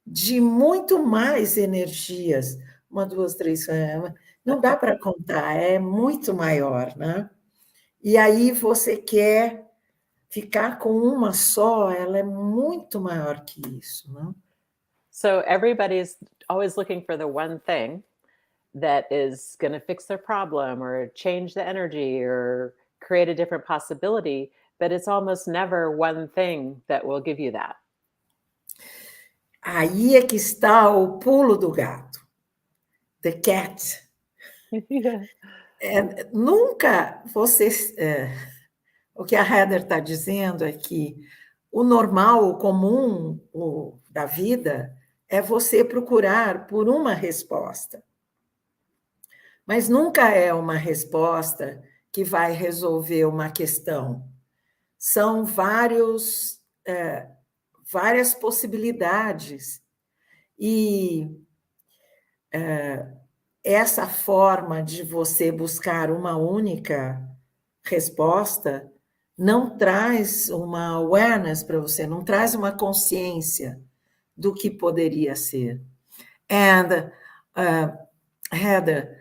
de muito mais energias. 1, 2, 3, não dá para contar, é muito maior, né? E aí você quer ficar com uma só, ela é muito maior que isso, né? So everybody's always looking for the one thing that is going to fix their problem or change the energy or create a different possibility, but it's almost never one thing that will give you that. Aí é que está o pulo do gato. The cat. Yeah. Nunca vocês... o que a Heather está dizendo é que o normal, o comum da vida é você procurar por uma resposta. Mas nunca é uma resposta que vai resolver uma questão. São várias possibilidades. E essa forma de você buscar uma única resposta não traz uma awareness para você, não traz uma consciência do que poderia ser. And, Heather,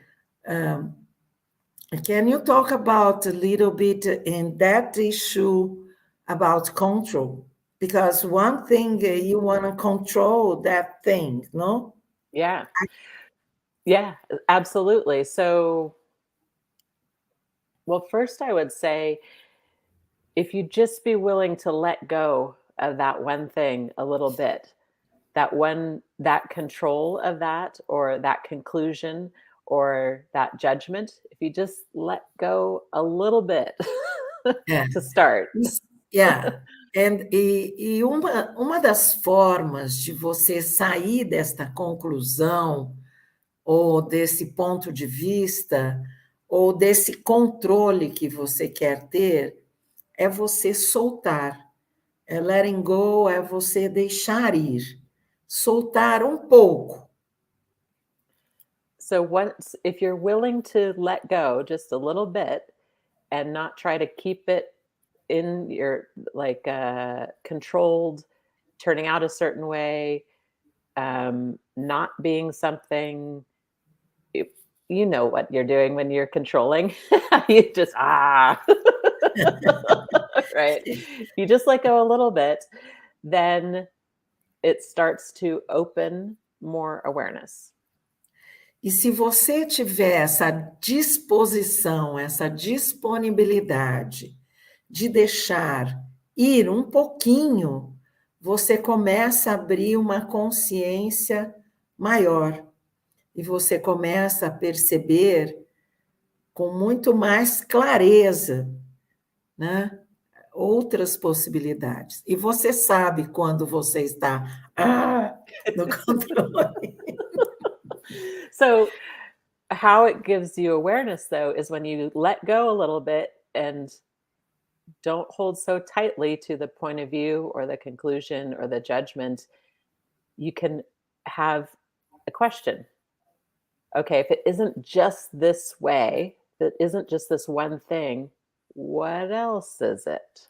Can you talk about a little bit in that issue about control? Because one thing you want to control that thing, no? Yeah. Yeah, absolutely. So, well, first I would say if you just be willing to let go of that one thing a little bit, that control of that or that conclusion or that judgment, if you just let go a little bit É. to start. Yeah. E uma das formas de você sair desta conclusão, ou desse ponto de vista, ou desse controle que você quer ter, é você soltar. É letting go, é você deixar ir. Soltar um pouco. So if you're willing to let go just a little bit and not try to keep it in your like controlled, turning out a certain way, not being something you, you know what you're doing when you're controlling. You just right. You just let go a little bit, then it starts to open more awareness. E se você tiver essa disposição, essa disponibilidade de deixar ir um pouquinho, você começa a abrir uma consciência maior. E você começa a perceber com muito mais clareza, né, outras possibilidades. E você sabe quando você está no controle. So how it gives you awareness though is when you let go a little bit and don't hold so tightly to the point of view or the conclusion or the judgment, you can have a question. Okay, if it isn't just this way, if it isn't just this one thing, what else is it?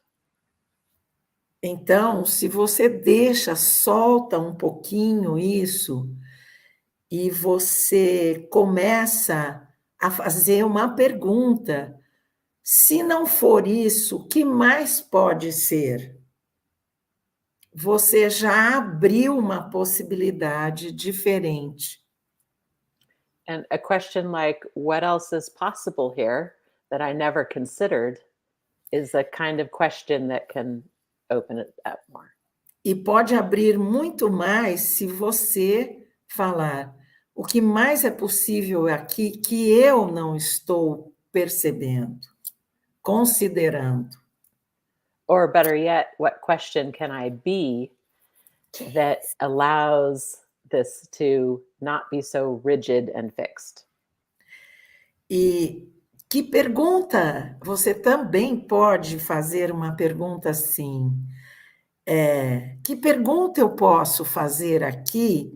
Então, se você deixa, solta um pouquinho isso, e você começa a fazer uma pergunta: se não for isso, o que mais pode ser? Você já abriu uma possibilidade diferente. And a question like, what else is possible here that I never considered is a kind of question that can open it up more. E pode abrir muito mais se você falar: o que mais é possível aqui que eu não estou percebendo, considerando. Or better yet, what question can I be that allows this to not be so rigid and fixed? E que pergunta? Você também pode fazer uma pergunta assim: que pergunta eu posso fazer aqui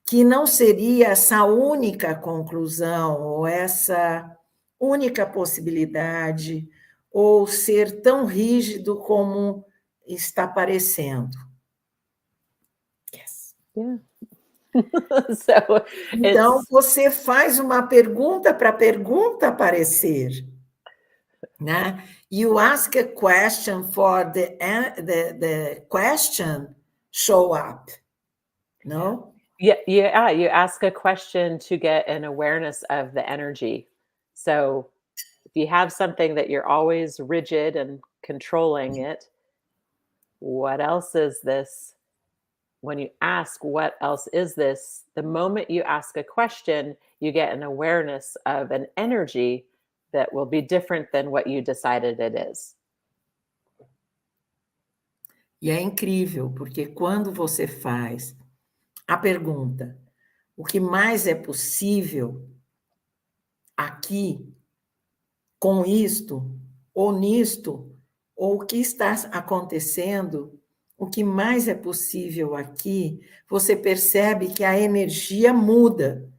que não seria essa única conclusão, ou essa única possibilidade, ou ser tão rígido como está parecendo? Yes. Yeah. So Então, it's você faz uma pergunta para a pergunta aparecer, né? You ask a question for the question show up, no? yeah, you ask a question to get an awareness of the energy. So if you have something that you're always rigid and controlling it, what else is this? When you ask what else is this, the moment you ask a question, you get an awareness of an energy that will be different than what you decided it is. E é incrível, porque quando você faz a pergunta: o que mais é possível aqui, com isto, ou nisto, ou o que está acontecendo, o que mais é possível aqui, você percebe que a energia muda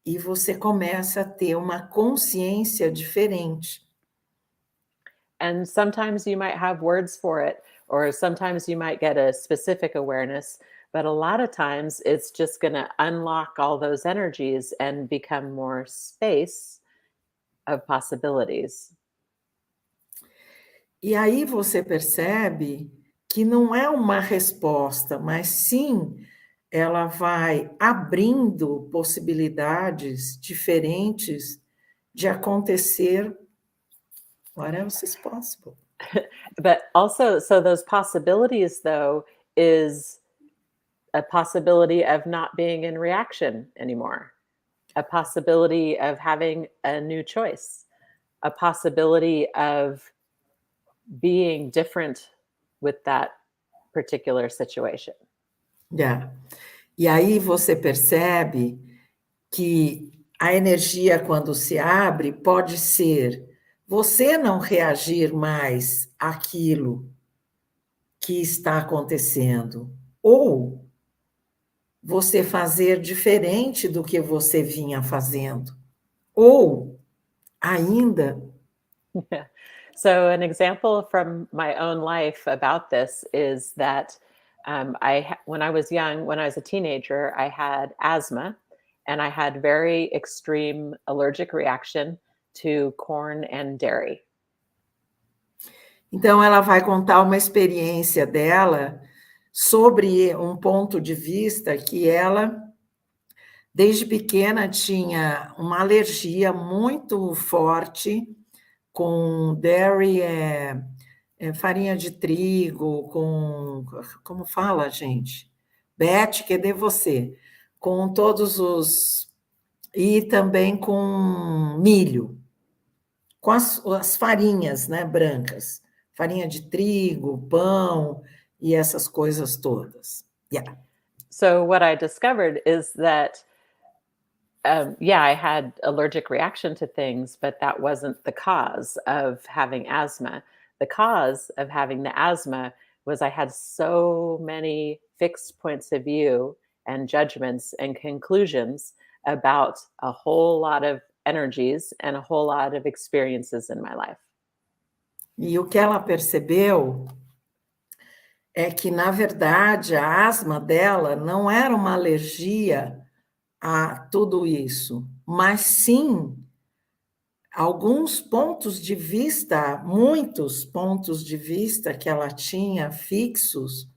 e você começa a ter uma consciência diferente. And sometimes you might have words for it, or sometimes you might get a specific awareness, but a lot of times it's just going to unlock all those energies and become more space of possibilities. E aí você percebe que não é uma resposta, mas sim ela vai abrindo possibilidades diferentes de acontecer. What else is possible? But also, so those possibilities, though, is a possibility of not being in reaction anymore, a possibility of having a new choice, a possibility of being different with that particular situation. Yeah. E aí você percebe que a energia, quando se abre, pode ser você não reagir mais àquilo que está acontecendo, ou você fazer diferente do que você vinha fazendo, ou ainda... Yeah. So an example from my own life about this is that when I was young, when I was a teenager, I had asthma, and I had very extreme allergic reaction to corn and dairy. Então, ela vai contar uma experiência dela sobre um ponto de vista que ela, desde pequena, tinha uma alergia muito forte com dairy, farinha de trigo, com... Como fala, gente? Beth, cadê você? Com todos os... E também com milho, com as farinhas, né, brancas. Farinha de trigo, pão e essas coisas todas. Yeah. So what I discovered is that, yeah, I had allergic reaction to things, but that wasn't the cause of having asthma. The cause of having the asthma was I had so many fixed points of view and judgments and conclusions about a whole lot of energies and a whole lot of experiences in my life. E o que ela percebeu é que, na verdade, a asma dela não era uma alergia a tudo isso, mas sim alguns pontos de vista, muitos pontos de vista que ela tinha fixos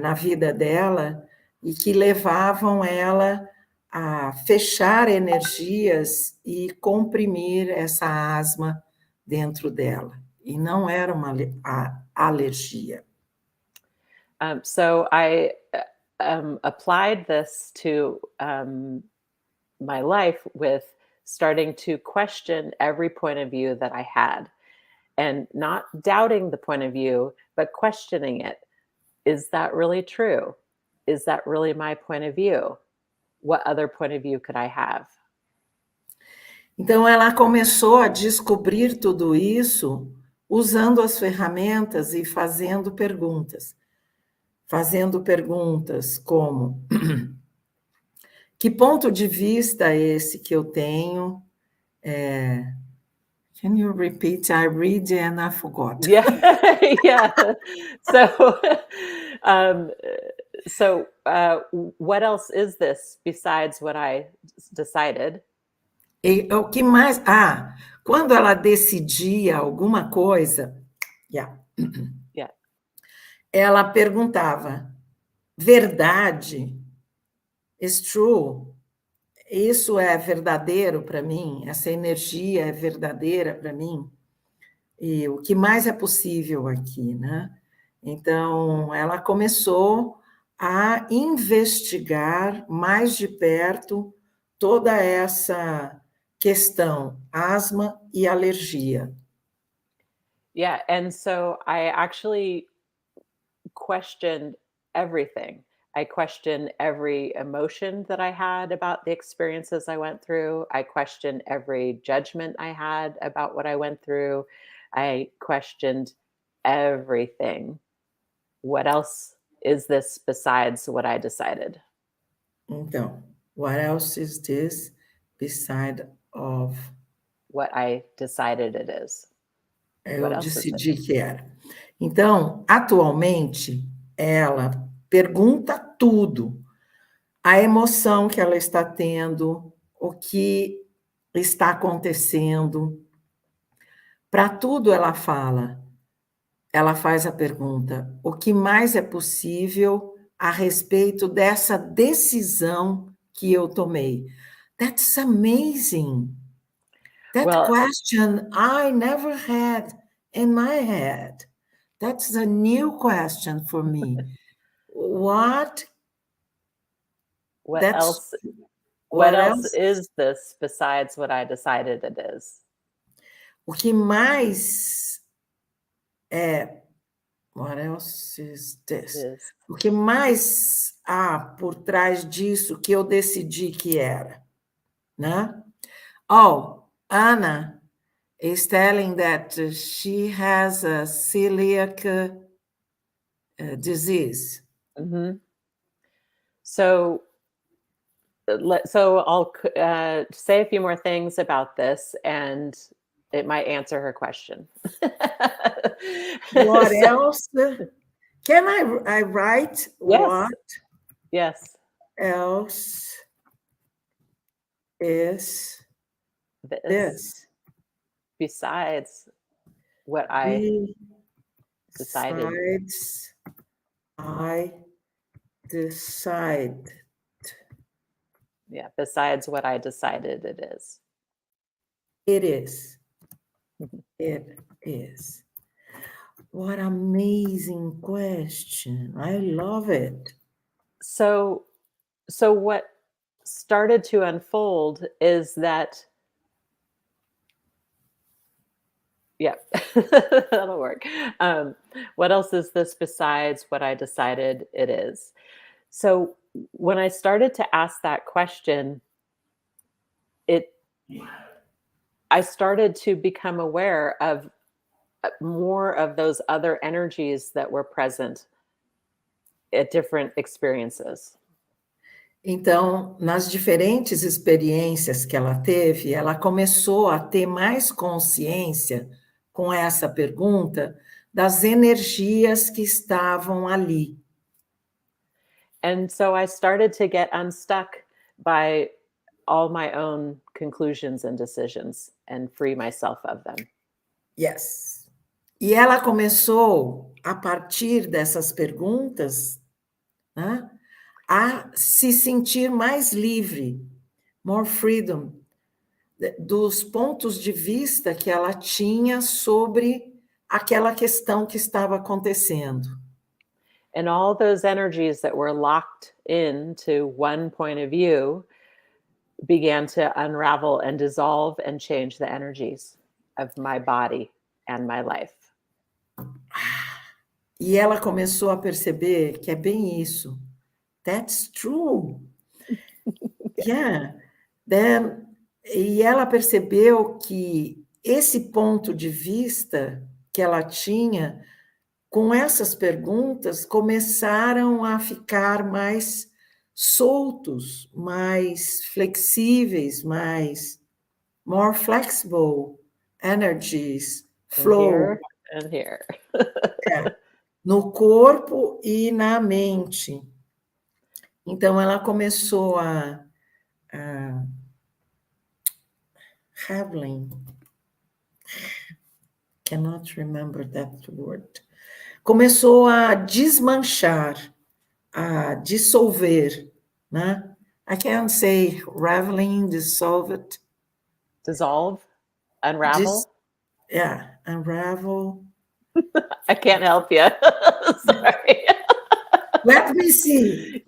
na vida dela e que levavam ela a fechar energias e comprimir essa asma dentro dela. E não era uma alergia. So I applied this to my life with starting to question every point of view that I had, and not doubting the point of view, but questioning it. Is that really true? Is that really my point of view? What other point of view could I have? Então, ela começou a descobrir tudo isso usando as ferramentas e fazendo perguntas. Fazendo perguntas como: que ponto de vista é esse que eu tenho? Can you repeat? I read and I forgot. Yeah, yeah. So, what else is this besides what I decided? E o que mais? Quando ela decidia alguma coisa, Yeah. ela perguntava: verdade? Is true? Isso é verdadeiro para mim? Essa energia é verdadeira para mim? E o que mais é possível aqui, né? Então, ela começou a investigar mais de perto toda essa questão, asma e alergia. Yeah, and so I actually questioned everything. I questioned every emotion that I had about the experiences I went through. I questioned every judgment I had about what I went through. I questioned everything. What else is this besides what I decided? Então, what else is this beside of... What I decided it is. Eu decidi que era. Então, atualmente, ela pergunta tudo. A emoção que ela está tendo, o que está acontecendo. Para tudo ela fala. Ela faz a pergunta: o que mais é possível a respeito dessa decisão que eu tomei? That's amazing. That question I never had in my head. That's a new question for me. What else is this besides what I decided it is? O que mais what else is this? O que mais há por trás disso que eu decidi que era, né? Oh, Anna is telling that she has a celiac disease. So I'll say a few more things about this, and it might answer her question. What else? Can I write? Yes. Yes. Else is this? Besides what I decided. Besides I decide. Yeah, besides what I decided it is. It is. It is. What amazing question. I love it. So what started to unfold is that, yeah, that'll work. What else is this besides what I decided it is? So when I started to ask that question, I started to become aware of more of those other energies that were present at different experiences. Então, nas diferentes experiências que ela teve, ela começou a ter mais consciência com essa pergunta das energias que estavam ali. And so I started to get unstuck by all my own conclusions and decisions and free myself of them. Yes. E ela começou, a partir dessas perguntas, né, a se sentir mais livre, more freedom, dos pontos de vista que ela tinha sobre aquela questão que estava acontecendo. And all those energies that were locked into one point of view began to unravel and dissolve and change the energies of my body and my life. E ela começou a perceber que é bem isso. That's true. Yeah. E ela percebeu que esse ponto de vista que ela tinha, com essas perguntas, começaram a ficar mais soltos, mais flexíveis, more flexible energies, flow. And here. No corpo e na mente. Então, ela começou a Havling, cannot remember that word. Começou a desmanchar, a dissolver, né? I can't say raveling, dissolve it. Dissolve, unravel. Yeah, unravel. I can't help you. Sorry. Let me see.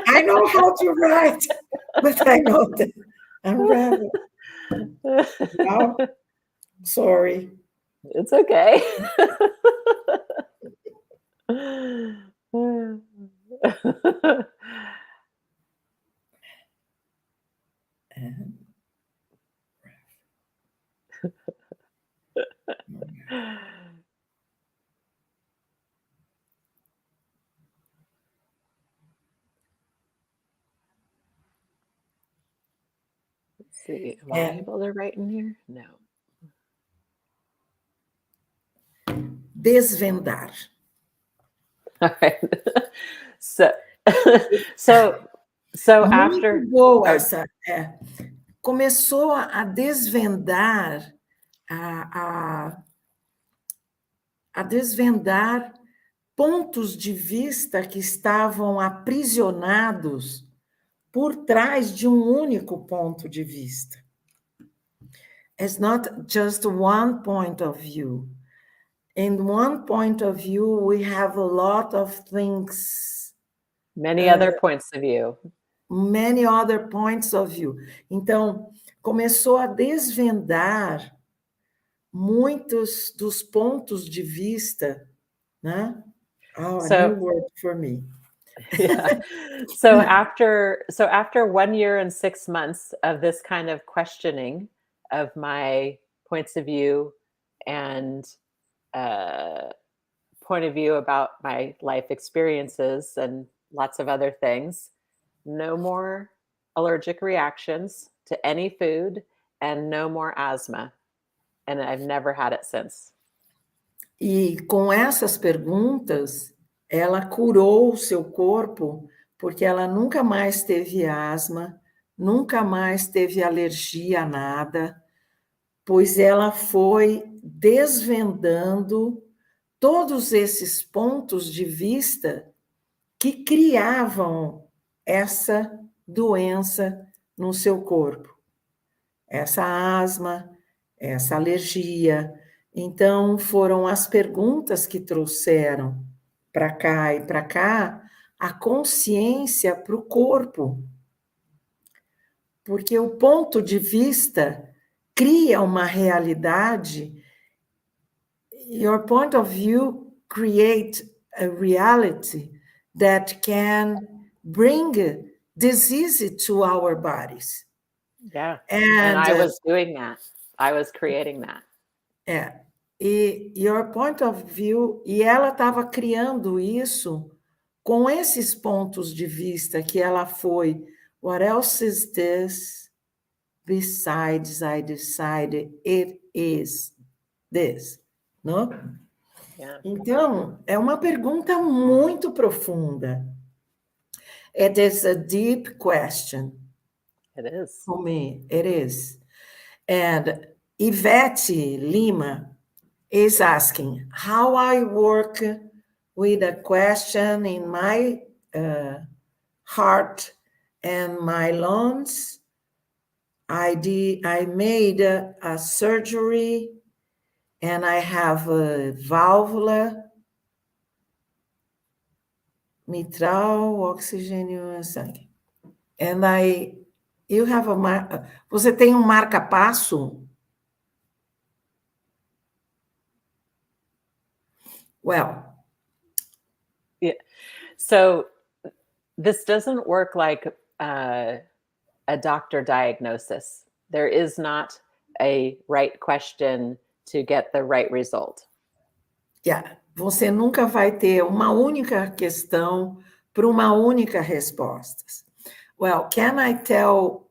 I know how to write, but I know that unravel. No, sorry. It's okay. Let's see. Am I able to write in here? No. Desvendar. All right. So Muito after. boa essa. começou a desvendar, a desvendar pontos de vista que estavam aprisionados por trás de um único ponto de vista. It's not just one point of view. In one point of view, we have a lot of things. Many other points of view. Many other points of view. Então, começou a desvendar muitos dos pontos de vista, né? Oh, a new word for me. Yeah. So after 1 year and 6 months of this kind of questioning of my points of view and point of view about my life experiences and lots of other things, no more allergic reactions to any food and no more asthma. And I've never had it since. E com essas perguntas, ela curou o seu corpo, porque ela nunca mais teve asma, nunca mais teve alergia a nada, pois ela foi desvendando todos esses pontos de vista que criavam essa doença no seu corpo. Essa asma, essa alergia. Então, foram as perguntas que trouxeram para cá e para cá a consciência para o corpo. Porque o ponto de vista cria uma realidade. Your point of view creates a reality that can bring disease to our bodies. Yeah. And I was doing that. I was creating that. E your point of view, e ela estava criando isso com esses pontos de vista que ela foi, what else is this? Besides, I decided it is this. Não? Yeah. Então, é uma pergunta muito profunda. It is a deep question. It is. For me, it is. And Yvette Lima is asking how I work with a question in my heart and my lungs. I made a surgery and I have a valvula, mitral, oxigênio no sangue. And you have você tem um marca-passo? Well, yeah. So this doesn't work like a doctor diagnosis. There is not a right question to get the right result. Yeah. Você nunca vai ter uma única questão para uma única resposta. Well, can I tell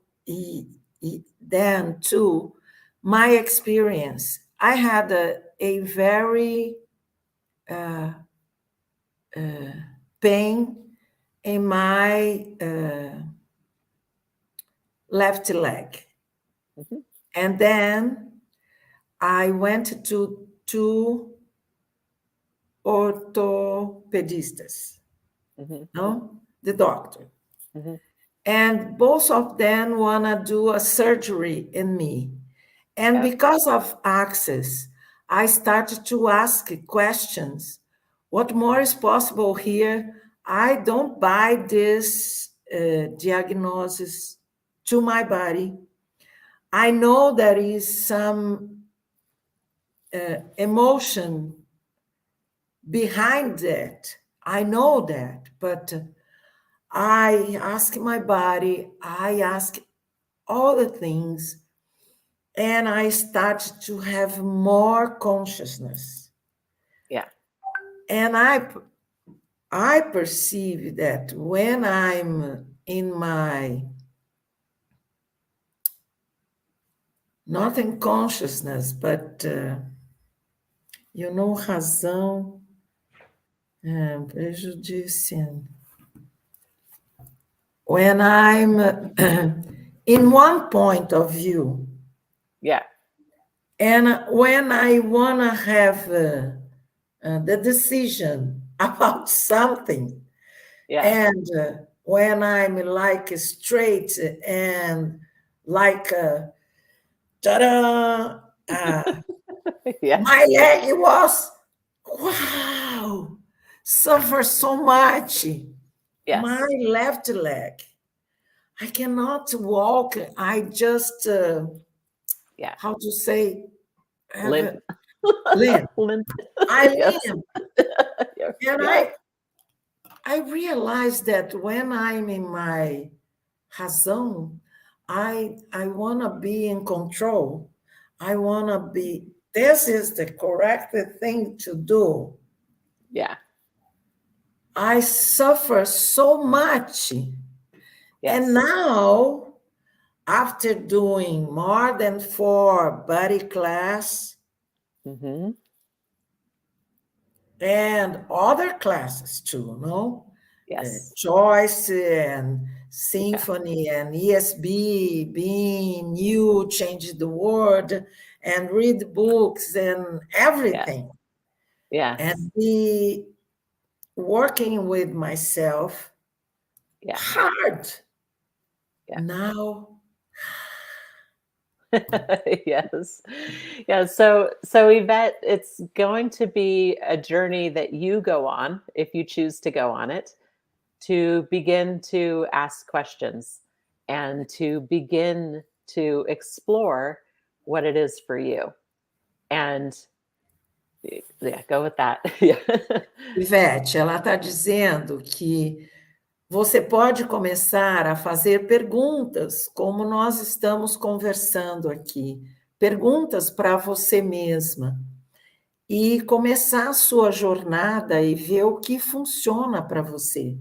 then too, my experience? I had a very pain in my left leg. Mm-hmm. And then I went to two orthopedistas, mm-hmm. No? The doctor. Mm-hmm. And both of them want to do a surgery in me. And because of access, I started to ask questions. What more is possible here? I don't buy this diagnosis to my body. I know there is some emotion behind that. I know that, but I ask my body, I ask all the things, and I start to have more consciousness. Yeah. And I perceive that when I'm in my, not in consciousness, but, razão, prejudicial. When I'm in one point of view. Yeah. And when I want to have the decision about something, Yeah. and when I'm like straight and like, ta-da, Yes. my leg was, wow, suffer so much. Yes. My left leg, I cannot walk. I just, Yeah. how to say, have Limp. limp. Limp. I Yes. limp. Yeah. And Yeah. I realized that when I'm in my razão, I want to be in control. I want to be, this is the correct thing to do. Yeah. I suffer so much. Yes. And now, after doing more than 4 body class Mm-hmm. and other classes too, no? Yes. Choice and Symphony and ESB, being new, change the world, and read books and everything. Yes. And be working with myself Yeah. hard. Yeah. Now, Yes. Yeah. So Yvette, it's going to be a journey that you go on, if you choose to go on it, to begin to ask questions and to begin to explore what it is for you. And yeah, go with that. Yeah. Ivete, ela está dizendo que você pode começar a fazer perguntas, como nós estamos conversando aqui, perguntas para você mesma, e começar a sua jornada e ver o que funciona para você.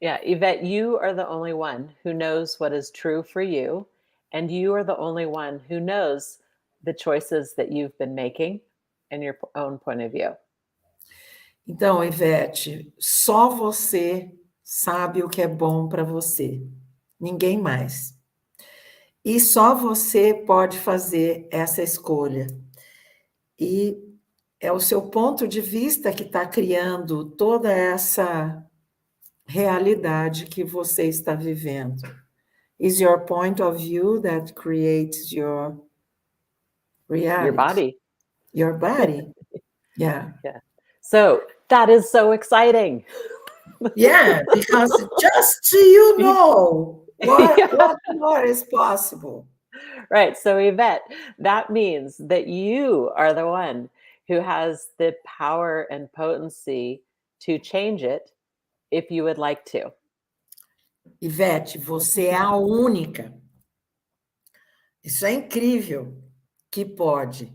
Yeah, Yvette, you are the only one who knows what is true for you, and you are the only one who knows the choices that you've been making and your own point of view. Então, Ivete, só você sabe o que é bom para você, ninguém mais. E só você pode fazer essa escolha. E é o seu ponto de vista que está criando toda essa realidade que você está vivendo. Is your point of view that creates your reality? Your body. Your body. Yeah. Yeah. So that is so exciting. Yeah, because just you know what, Yeah. what more is possible. Right. So, Yvette, that means that you are the one who has the power and potency to change it if you would like to. Ivete, você é a única. Isso é incrível, que pode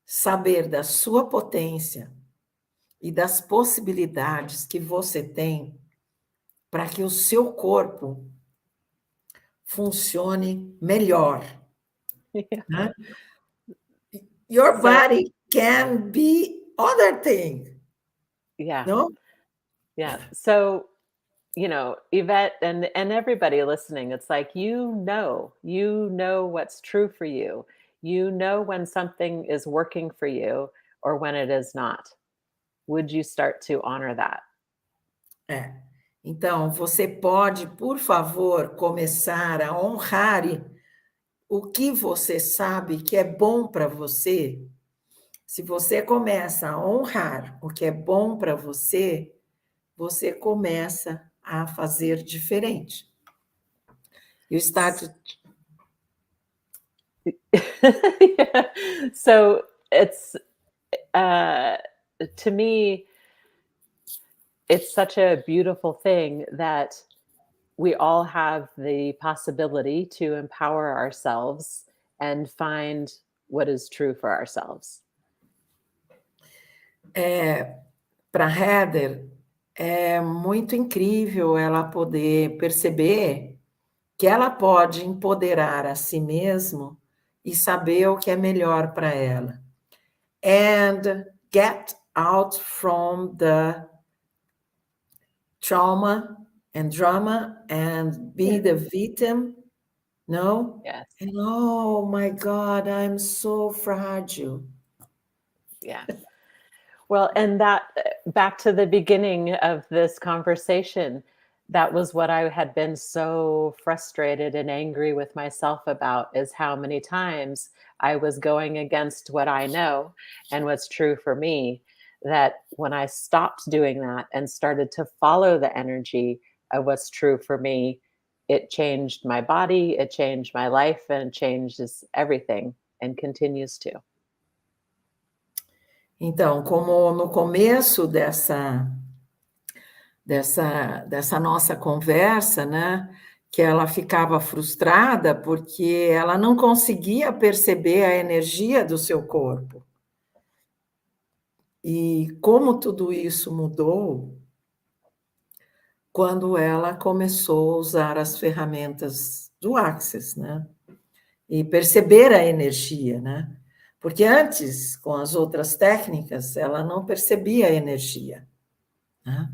saber da sua potência e das possibilidades que você tem para que o seu corpo funcione melhor. Yeah. Né? Your body can be other thing. Yeah. No? Yeah. So, you know, Yvette and everybody listening, it's like, you know what's true for you. You know when something is working for you or when it is not. Would you start to honor that? É. Então, você pode, por favor, começar a honrar o que você sabe que é bom para você. Se você começa a honrar o que é bom para você, você começa a fazer diferente. You start Yeah. So it's to me, it's such a beautiful thing that we all have the possibility to empower ourselves and find what is true for ourselves. para Heather, é muito incrível ela poder perceber que ela pode empoderar a si mesma e saber o que é melhor para ela. And get out from the trauma and drama and be the victim. No? Yes. And oh my God, I'm so fragile. Yeah. Well, and that back to the beginning of this conversation, that was what I had been so frustrated and angry with myself about, is how many times I was going against what I know and what's true for me. That when I stopped doing that and started to follow the energy of what's true for me, it changed my body, it changed my life, and changes everything and continues to. Então, como no começo dessa nossa conversa, né, que ela ficava frustrada porque ela não conseguia perceber a energia do seu corpo. E como tudo isso mudou quando ela começou a usar as ferramentas do Access, né? E perceber a energia, né? Porque antes, com as outras técnicas, ela não percebia a energia, né?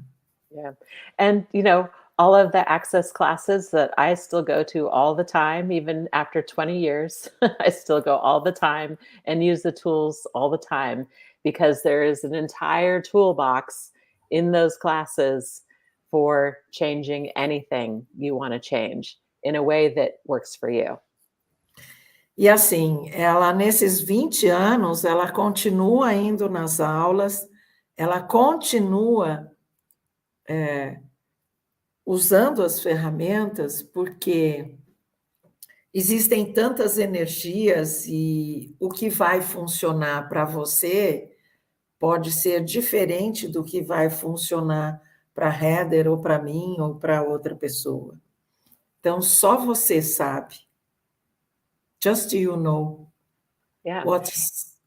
Yeah. And, you know, all of the access classes that I still go to all the time, even after 20 years, I still go all the time and use the tools all the time, because there is an entire toolbox in those classes for changing anything you want to change in a way that works for you. E assim, ela nesses 20 anos, ela continua indo nas aulas, ela continua usando as ferramentas, porque existem tantas energias e o que vai funcionar para você pode ser diferente do que vai funcionar para a Heather, ou para mim, ou para outra pessoa. Então, só você sabe. Just you know. Yeah. What's...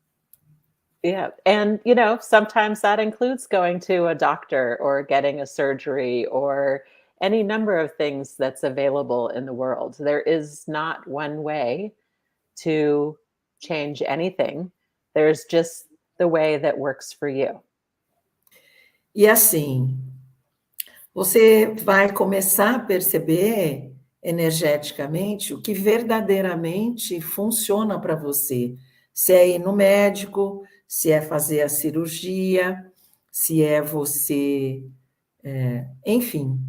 Yeah. And, you know, sometimes that includes going to a doctor or getting a surgery or any number of things that's available in the world. There is not one way to change anything. There's just the way that works for you. E assim, você vai começar a perceber energeticamente o que verdadeiramente funciona para você. Se é ir no médico, se é fazer a cirurgia, se é você... enfim,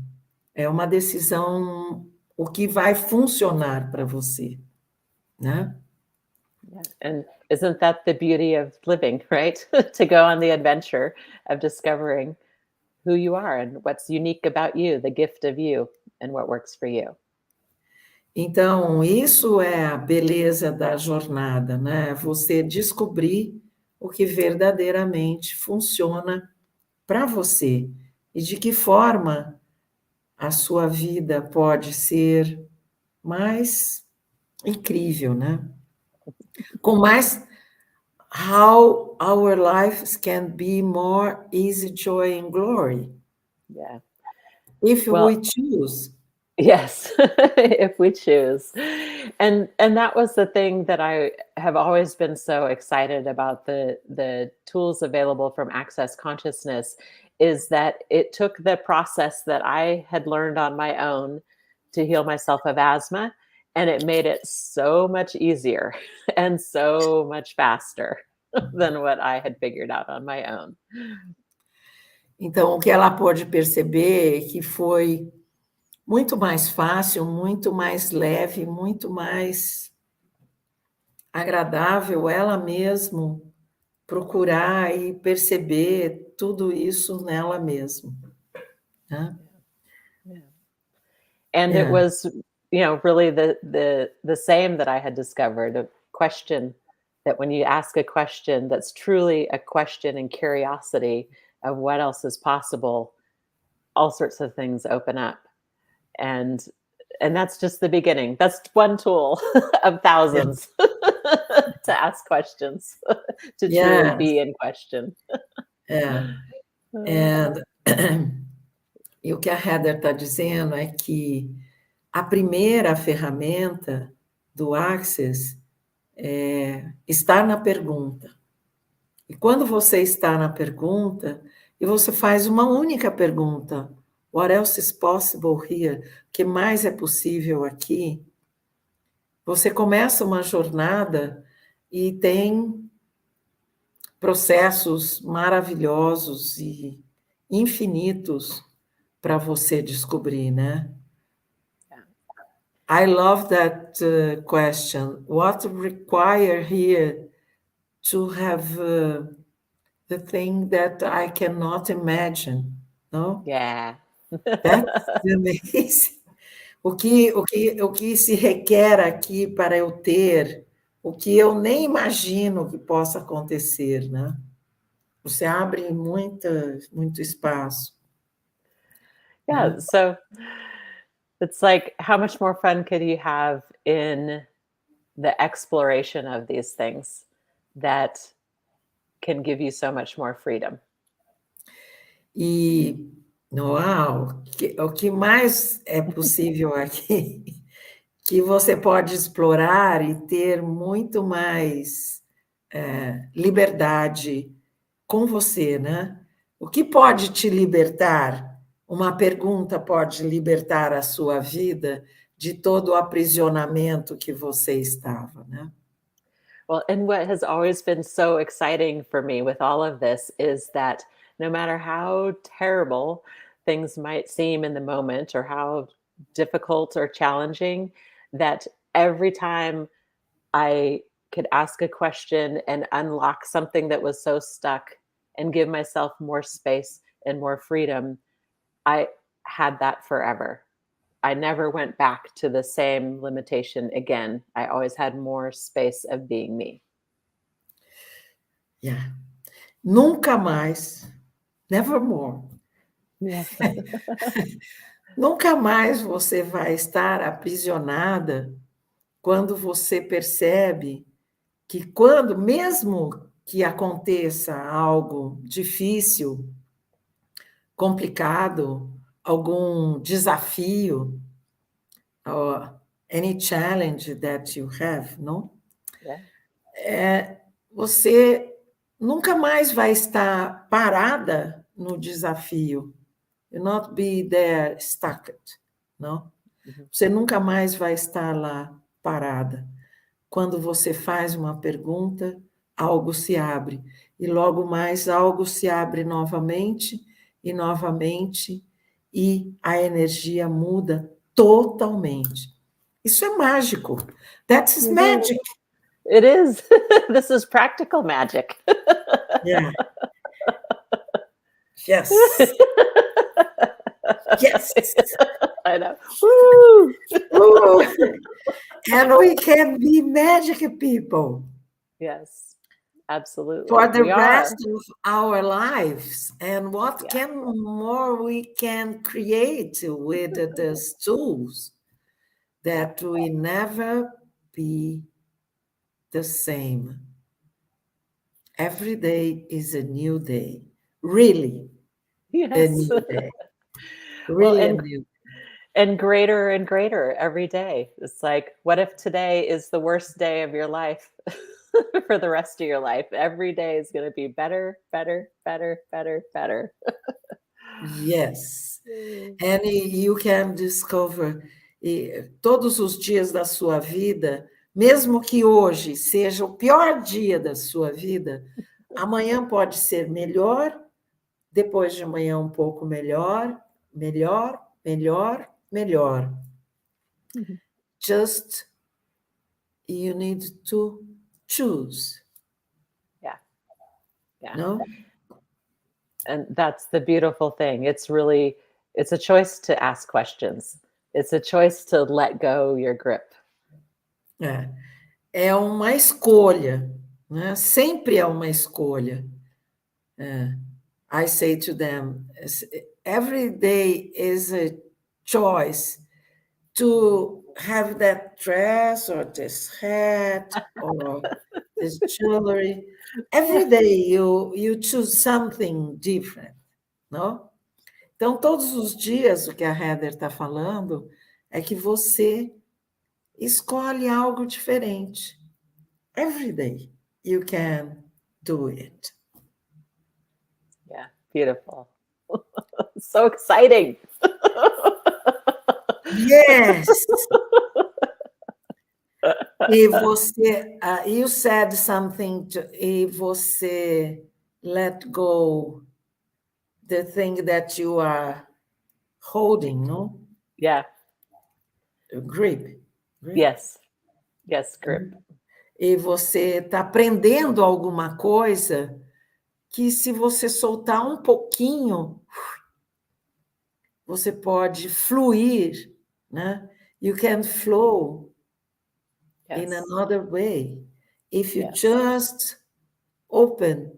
é uma decisão, o que vai funcionar para você, né? Yeah. And isn't that the beauty of living, right? To go on the adventure of discovering who you are and what's unique about you, the gift of you, and what works for you. Então, isso é a beleza da jornada, né? Você descobrir o que verdadeiramente funciona para você e de que forma a sua vida pode ser mais incrível, né? Com mais... How our lives can be more easy, joy, and glory. Yeah. If Well, we choose. yes, if we choose. And that was the thing that I have always been so excited about, the tools available from Access Consciousness, is that it took the process that I had learned on my own to heal myself of asthma, and it made it so much easier and so much faster than what I had figured out on my own. Então, o que ela pôde perceber é que foi muito mais fácil, muito mais leve, muito mais agradável ela mesma procurar e perceber tudo isso nela mesma, né? Yeah. And it was, you know, really the same that I had discovered, a question that when you ask a question that's truly a question and curiosity of what else is possible, all sorts of things open up. And that's just the beginning. That's one tool of thousands to ask questions, to truly be in question. And e o que a Heather está dizendo é que a primeira ferramenta do Access é estar na pergunta. E quando você está na pergunta, e você faz uma única pergunta: What else is possible here? O que mais é possível aqui? Você começa uma jornada e tem processos maravilhosos e infinitos para você descobrir, né? I love that question. What require here to have the thing that I cannot imagine? No? Yeah. That's amazing. O que se requer aqui para eu ter o que eu nem imagino que possa acontecer, né? Você abre muito espaço. Yeah, so it's like, how much more fun could you have in the exploration of these things that can give you so much more freedom? E, uau, o que mais é possível aqui, que você pode explorar e ter muito mais liberdade com você, né? O que pode te libertar? Uma pergunta pode libertar a sua vida de todo o aprisionamento que você estava, né? Well, and what has always been so exciting for me with all of this is that no matter how terrible things might seem in the moment or how difficult or challenging, that every time I could ask a question and unlock something that was so stuck and give myself more space and more freedom, I had that forever. I never went back to the same limitation again. I always had more space of being me. Yeah. Nunca mais, nevermore. Yeah. Nunca mais você vai estar aprisionada quando você percebe que quando, mesmo que aconteça algo difícil, complicado, algum desafio, or any challenge that you have, não? Yeah. Você nunca mais vai estar parada no desafio. You'll not be there stuck, não? Você nunca mais vai estar lá parada. Quando você faz uma pergunta, algo se abre. E logo mais algo se abre novamente, e a energia muda totalmente. Isso é mágico. That's magic. It is. This is practical magic. Yeah. Yes. Yes. I know. Woo! Ooh. And we can be magic people. Yes, absolutely. For the We rest are. of our lives. And what can more we can create with these tools that we never be the same. Every day is a new day. Really, Yes. a new day. Well, Really a new and greater and greater every day. It's like, what if today is the worst day of your life for the rest of your life? Every day is going to be better, better, better, better, better. Yes. And you can discover todos os dias da sua vida, mesmo que hoje seja o pior dia da sua vida, amanhã pode ser melhor, depois de amanhã um pouco melhor, melhor, melhor, melhor. Just you need to choose. Yeah. Yeah. No? And that's the beautiful thing. It's a choice to ask questions. It's a choice to let go your grip. É uma escolha, né? Sempre é uma escolha. I say to them, every day is a choice to have that dress or this hat or this jewelry. Every day you choose something different, não? Então, todos os dias, o que a Heather está falando é que você escolhe algo diferente. Every day you can do it. Yeah, beautiful. So exciting. Yes. E você, you said something, e você let go the thing that you are holding, no? Yeah. Grip. Yes. Yes, grip. E você está aprendendo alguma coisa que, se você soltar um pouquinho, você pode fluir, né? You can flow in another way if you just open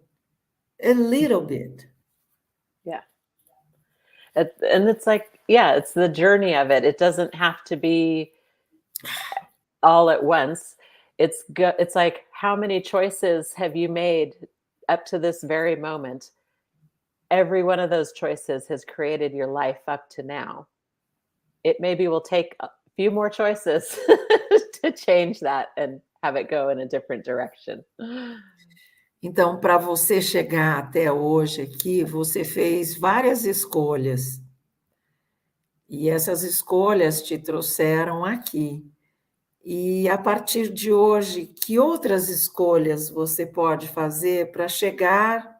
a little bit. Yeah. And it's like, yeah, it's the journey of it. It doesn't have to be all at once. It's like, how many choices have you made up to this very moment? Every one of those choices has created your life up to now. It maybe will take a few more choices to change that and have it go in a different direction. Então, para você chegar até hoje aqui, você fez várias escolhas. E essas escolhas te trouxeram aqui. E, a partir de hoje, que outras escolhas você pode fazer para chegar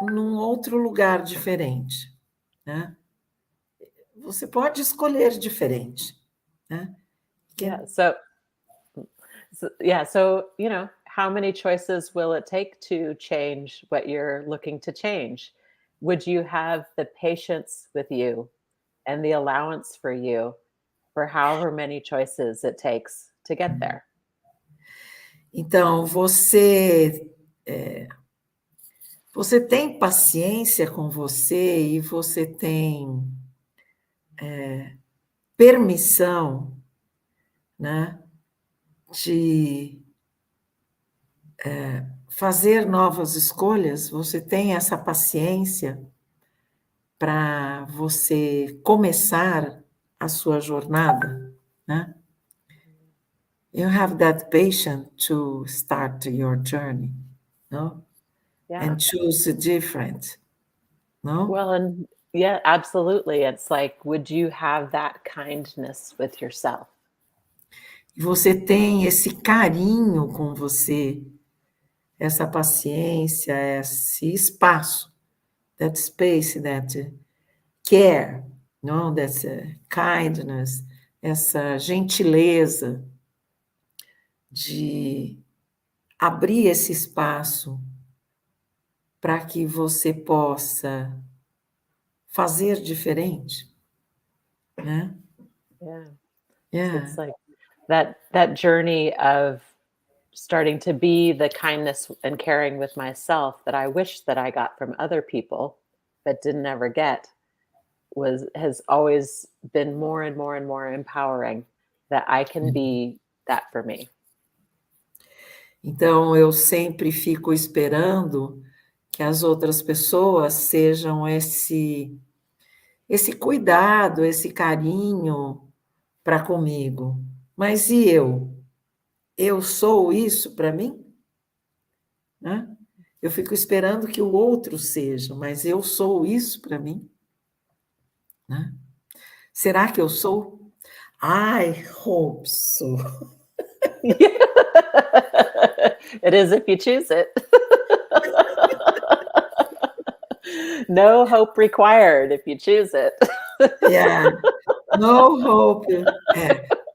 num outro lugar diferente, né? Você pode escolher diferente, né? Yeah. So, you know, how many choices will it take to change what you're looking to change? Would you have the patience with you and the allowance for you for however many choices it takes to get there? Então, você tem paciência com você e você tem permissão, né, de fazer novas escolhas? Você tem essa paciência para você começar a sua jornada, né? You have that patience to start your journey, no? Yeah. And choose different, no? Well, and yeah, absolutely. It's like, would you have that kindness with yourself? Você tem esse carinho com você, essa paciência, esse espaço, that space, that care, no? That kindness, essa gentileza de abrir esse espaço para que você possa fazer diferente, né? Yeah. Yeah. It's like that journey of starting to be the kindness and caring with myself that I wish that I got from other people but didn't ever get has always been more and more and more empowering, that I can be that for me. Então, eu sempre fico esperando que as outras pessoas sejam esse cuidado, esse carinho para comigo. Mas e eu? Eu sou isso para mim? Né? Eu fico esperando que o outro seja, mas eu sou isso para mim? Né? Será que eu sou? I hope so. It is if you choose it. No hope required if you choose it. Yeah. No hope.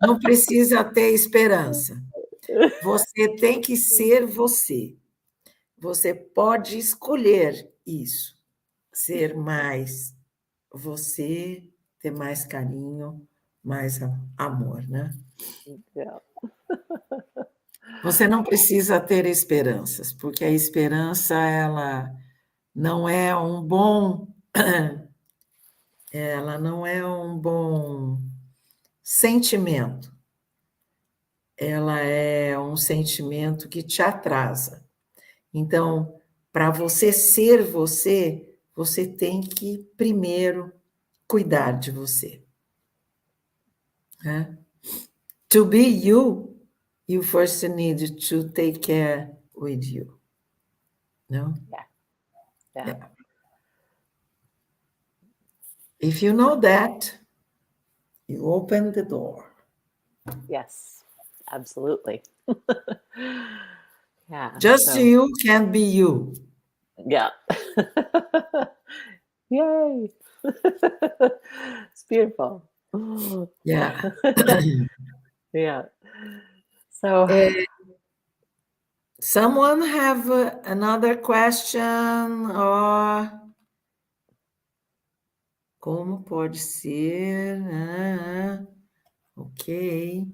Não precisa ter esperança. Você tem que ser você. Você pode escolher isso. Ser mais você, ter mais carinho, mais amor, né? Yeah. Você não precisa ter esperanças, porque a esperança, ela não é um bom sentimento. Ela é um sentimento que te atrasa. Então, para você ser você, você tem que primeiro cuidar de você. Né? To be you, you first need to take care with you. No? Yeah. Yeah. If you know that, you open the door. Yes, absolutely. Yeah. Just so, you can be you. yeah. Yay. It's beautiful. Yeah. Yeah. So, Someone have another question or como pode ser? Ok.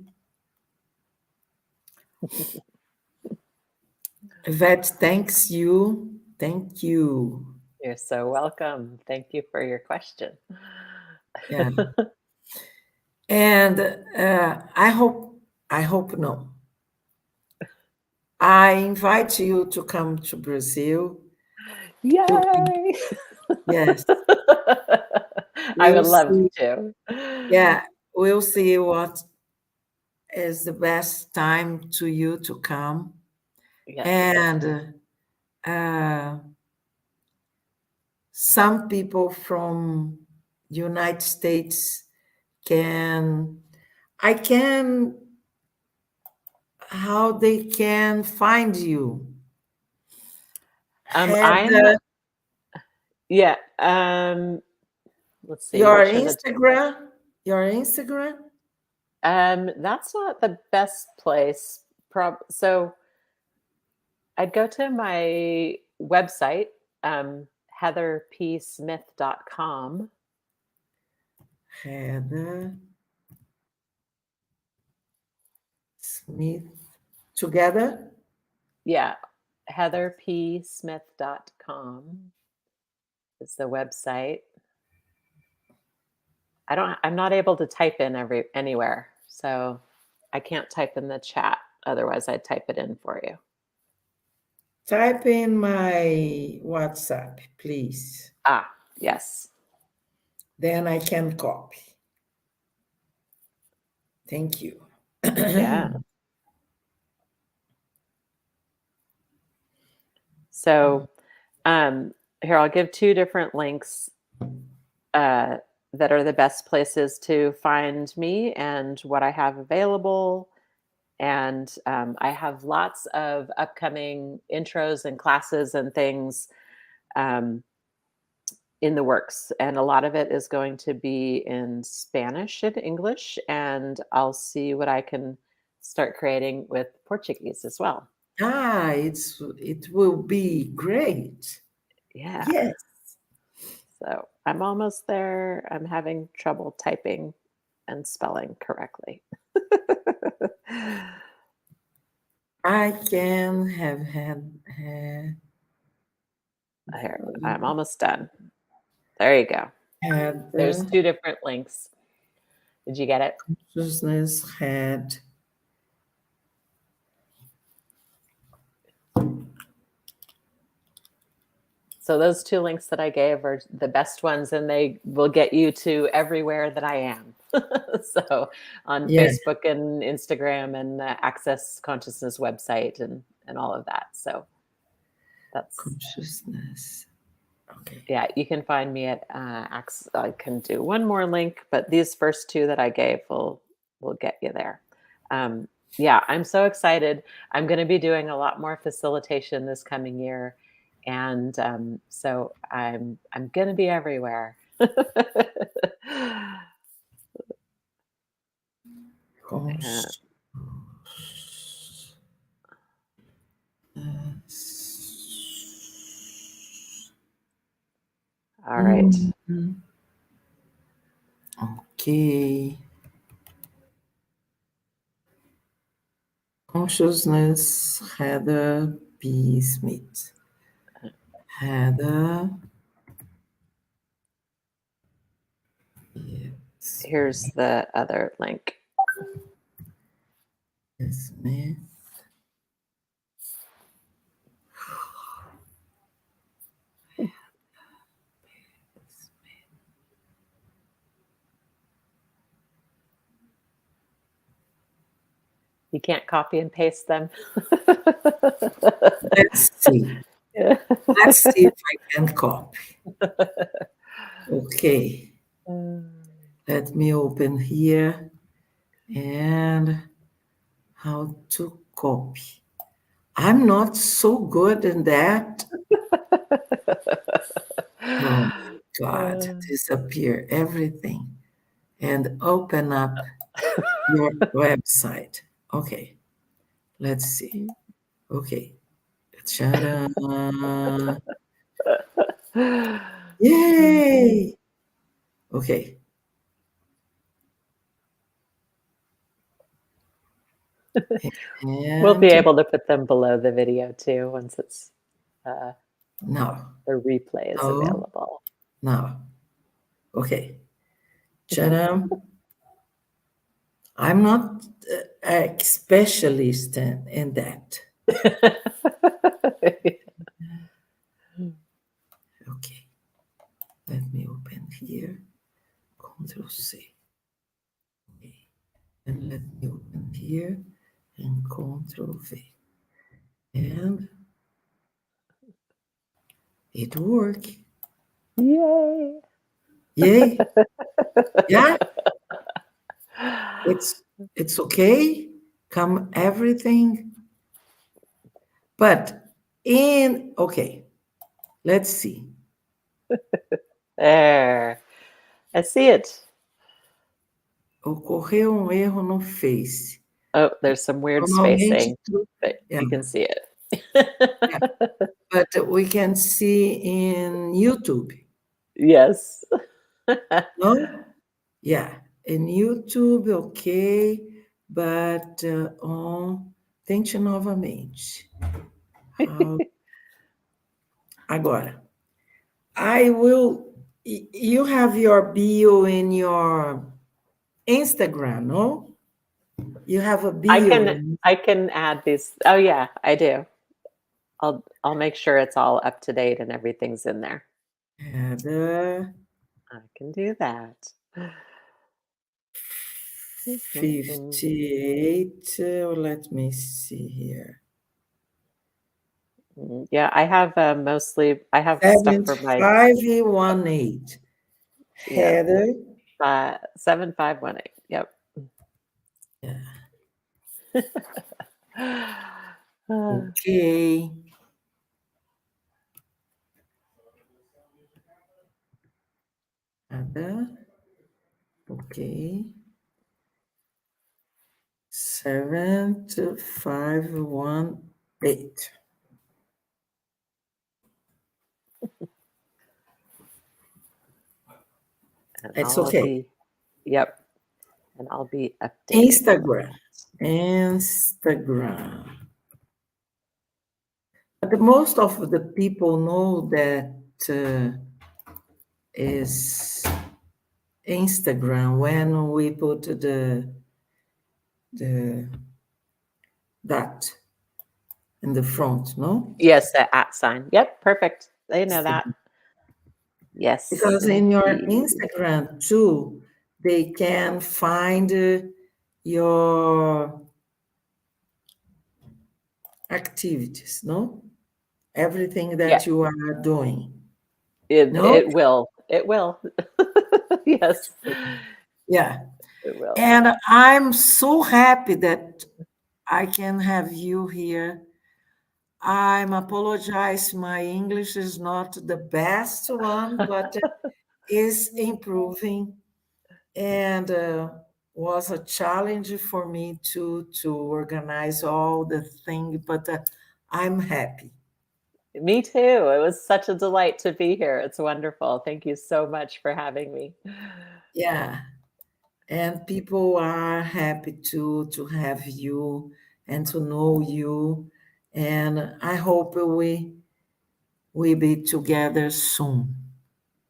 Yvette, thanks you. Thank you. you're so welcome. Thank you for your question. Yeah. And I hope no. I invite you to come to Brazil. Yay! Yes. I would We'll love see. to. Yeah, we'll see what is the best time to you to come. Yes. And some people from United States how they can find you. Yeah. Let's see. Your Instagram? That's not the best place. So I'd go to my website, heatherpsmith.com. Heather Smith. Together? Yeah. heatherpsmith.com is the website. I'm not able to type in anywhere. So I can't type in the chat. Otherwise I'd type it in for you. Type in my WhatsApp, please. Yes. Then I can copy. Thank you. Yeah. So here, I'll give 2 different links that are the best places to find me and what I have available. And I have lots of upcoming intros and classes and things in the works. And a lot of it is going to be in Spanish and English. And I'll see what I can start creating with Portuguese as well. It will be great. Yeah. Yes. So I'm almost there. I'm having trouble typing and spelling correctly. I can have had. Here, I'm almost done. There you go. There's 2 different links. Did you get it? Consciousness had. So those 2 links that I gave are the best ones, and they will get you to everywhere that I am. So on Facebook and Instagram and the Access Consciousness website and all of that. So that's consciousness. Okay. Yeah, you can find me at I can do one more link, but these first 2 that I gave will get you there. Yeah, I'm so excited. I'm going to be doing a lot more facilitation this coming year. And so I'm going to be everywhere. All right. Okay. Consciousness, Heather P. Smith. Heather. Yes. Here's the other link. Smith. You can't copy and paste them. Let's see. Let's see if I can copy. Okay. Let me open here and how to copy. I'm not so good in that. Oh my God, disappear everything and open up your website. Okay, let's see. Okay. Ta-da. Yay! Okay. We'll be And able to put them below the video too once it's no, the replay is no, available. no. Okay. Ta-da. I'm not a specialist in that. Okay. Let me open here. Control C. Okay. And let me open here and Control V. And it worked. Yay! Yay! Yeah, it's okay. Come everything. But okay, let's see. There. I see it. Ocorreu erro no Face. Oh, there's some weird Normalmente, spacing, but yeah, you can see it. yeah. But we can see in YouTube. Yes. No? Yeah, in YouTube, ok, but tente novamente. Agora, you have your bio in your Instagram, no? You have a bio. I can add these. Oh yeah, I do. I'll make sure it's all up to date and everything's in there. Heather I can do that. 58. Let me see here. Yeah, I have mostly I have stuff for my 7518. yeah, Heather. 7518. Yep. Yeah. Okay. Heather. Okay. 7518. And It's I'll okay. be, yep. And I'll be updating. Instagram. But most of the people know that is Instagram when we put that in the front, no? Yes, the @ sign. Yep, perfect. They know that. Yes. Because in your indeed. Instagram too, they can find your activities, no? Everything that you are doing. No? It will. It will. Yes. Yeah. It will. And I'm so happy that I can have you here. I'm apologize, my English is not the best one, but is improving, and was a challenge for me to organize all the thing, but I'm happy. Me too. It was such a delight to be here. It's wonderful. Thank you so much for having me. Yeah, and people are happy to have you and to know you, and I hope we be together soon.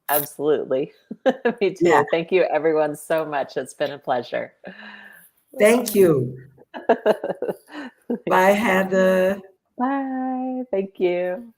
Absolutely. Me Yeah, too. Thank you, everyone, so much. It's been a pleasure. thank you. Bye, Heather. Bye. Thank you.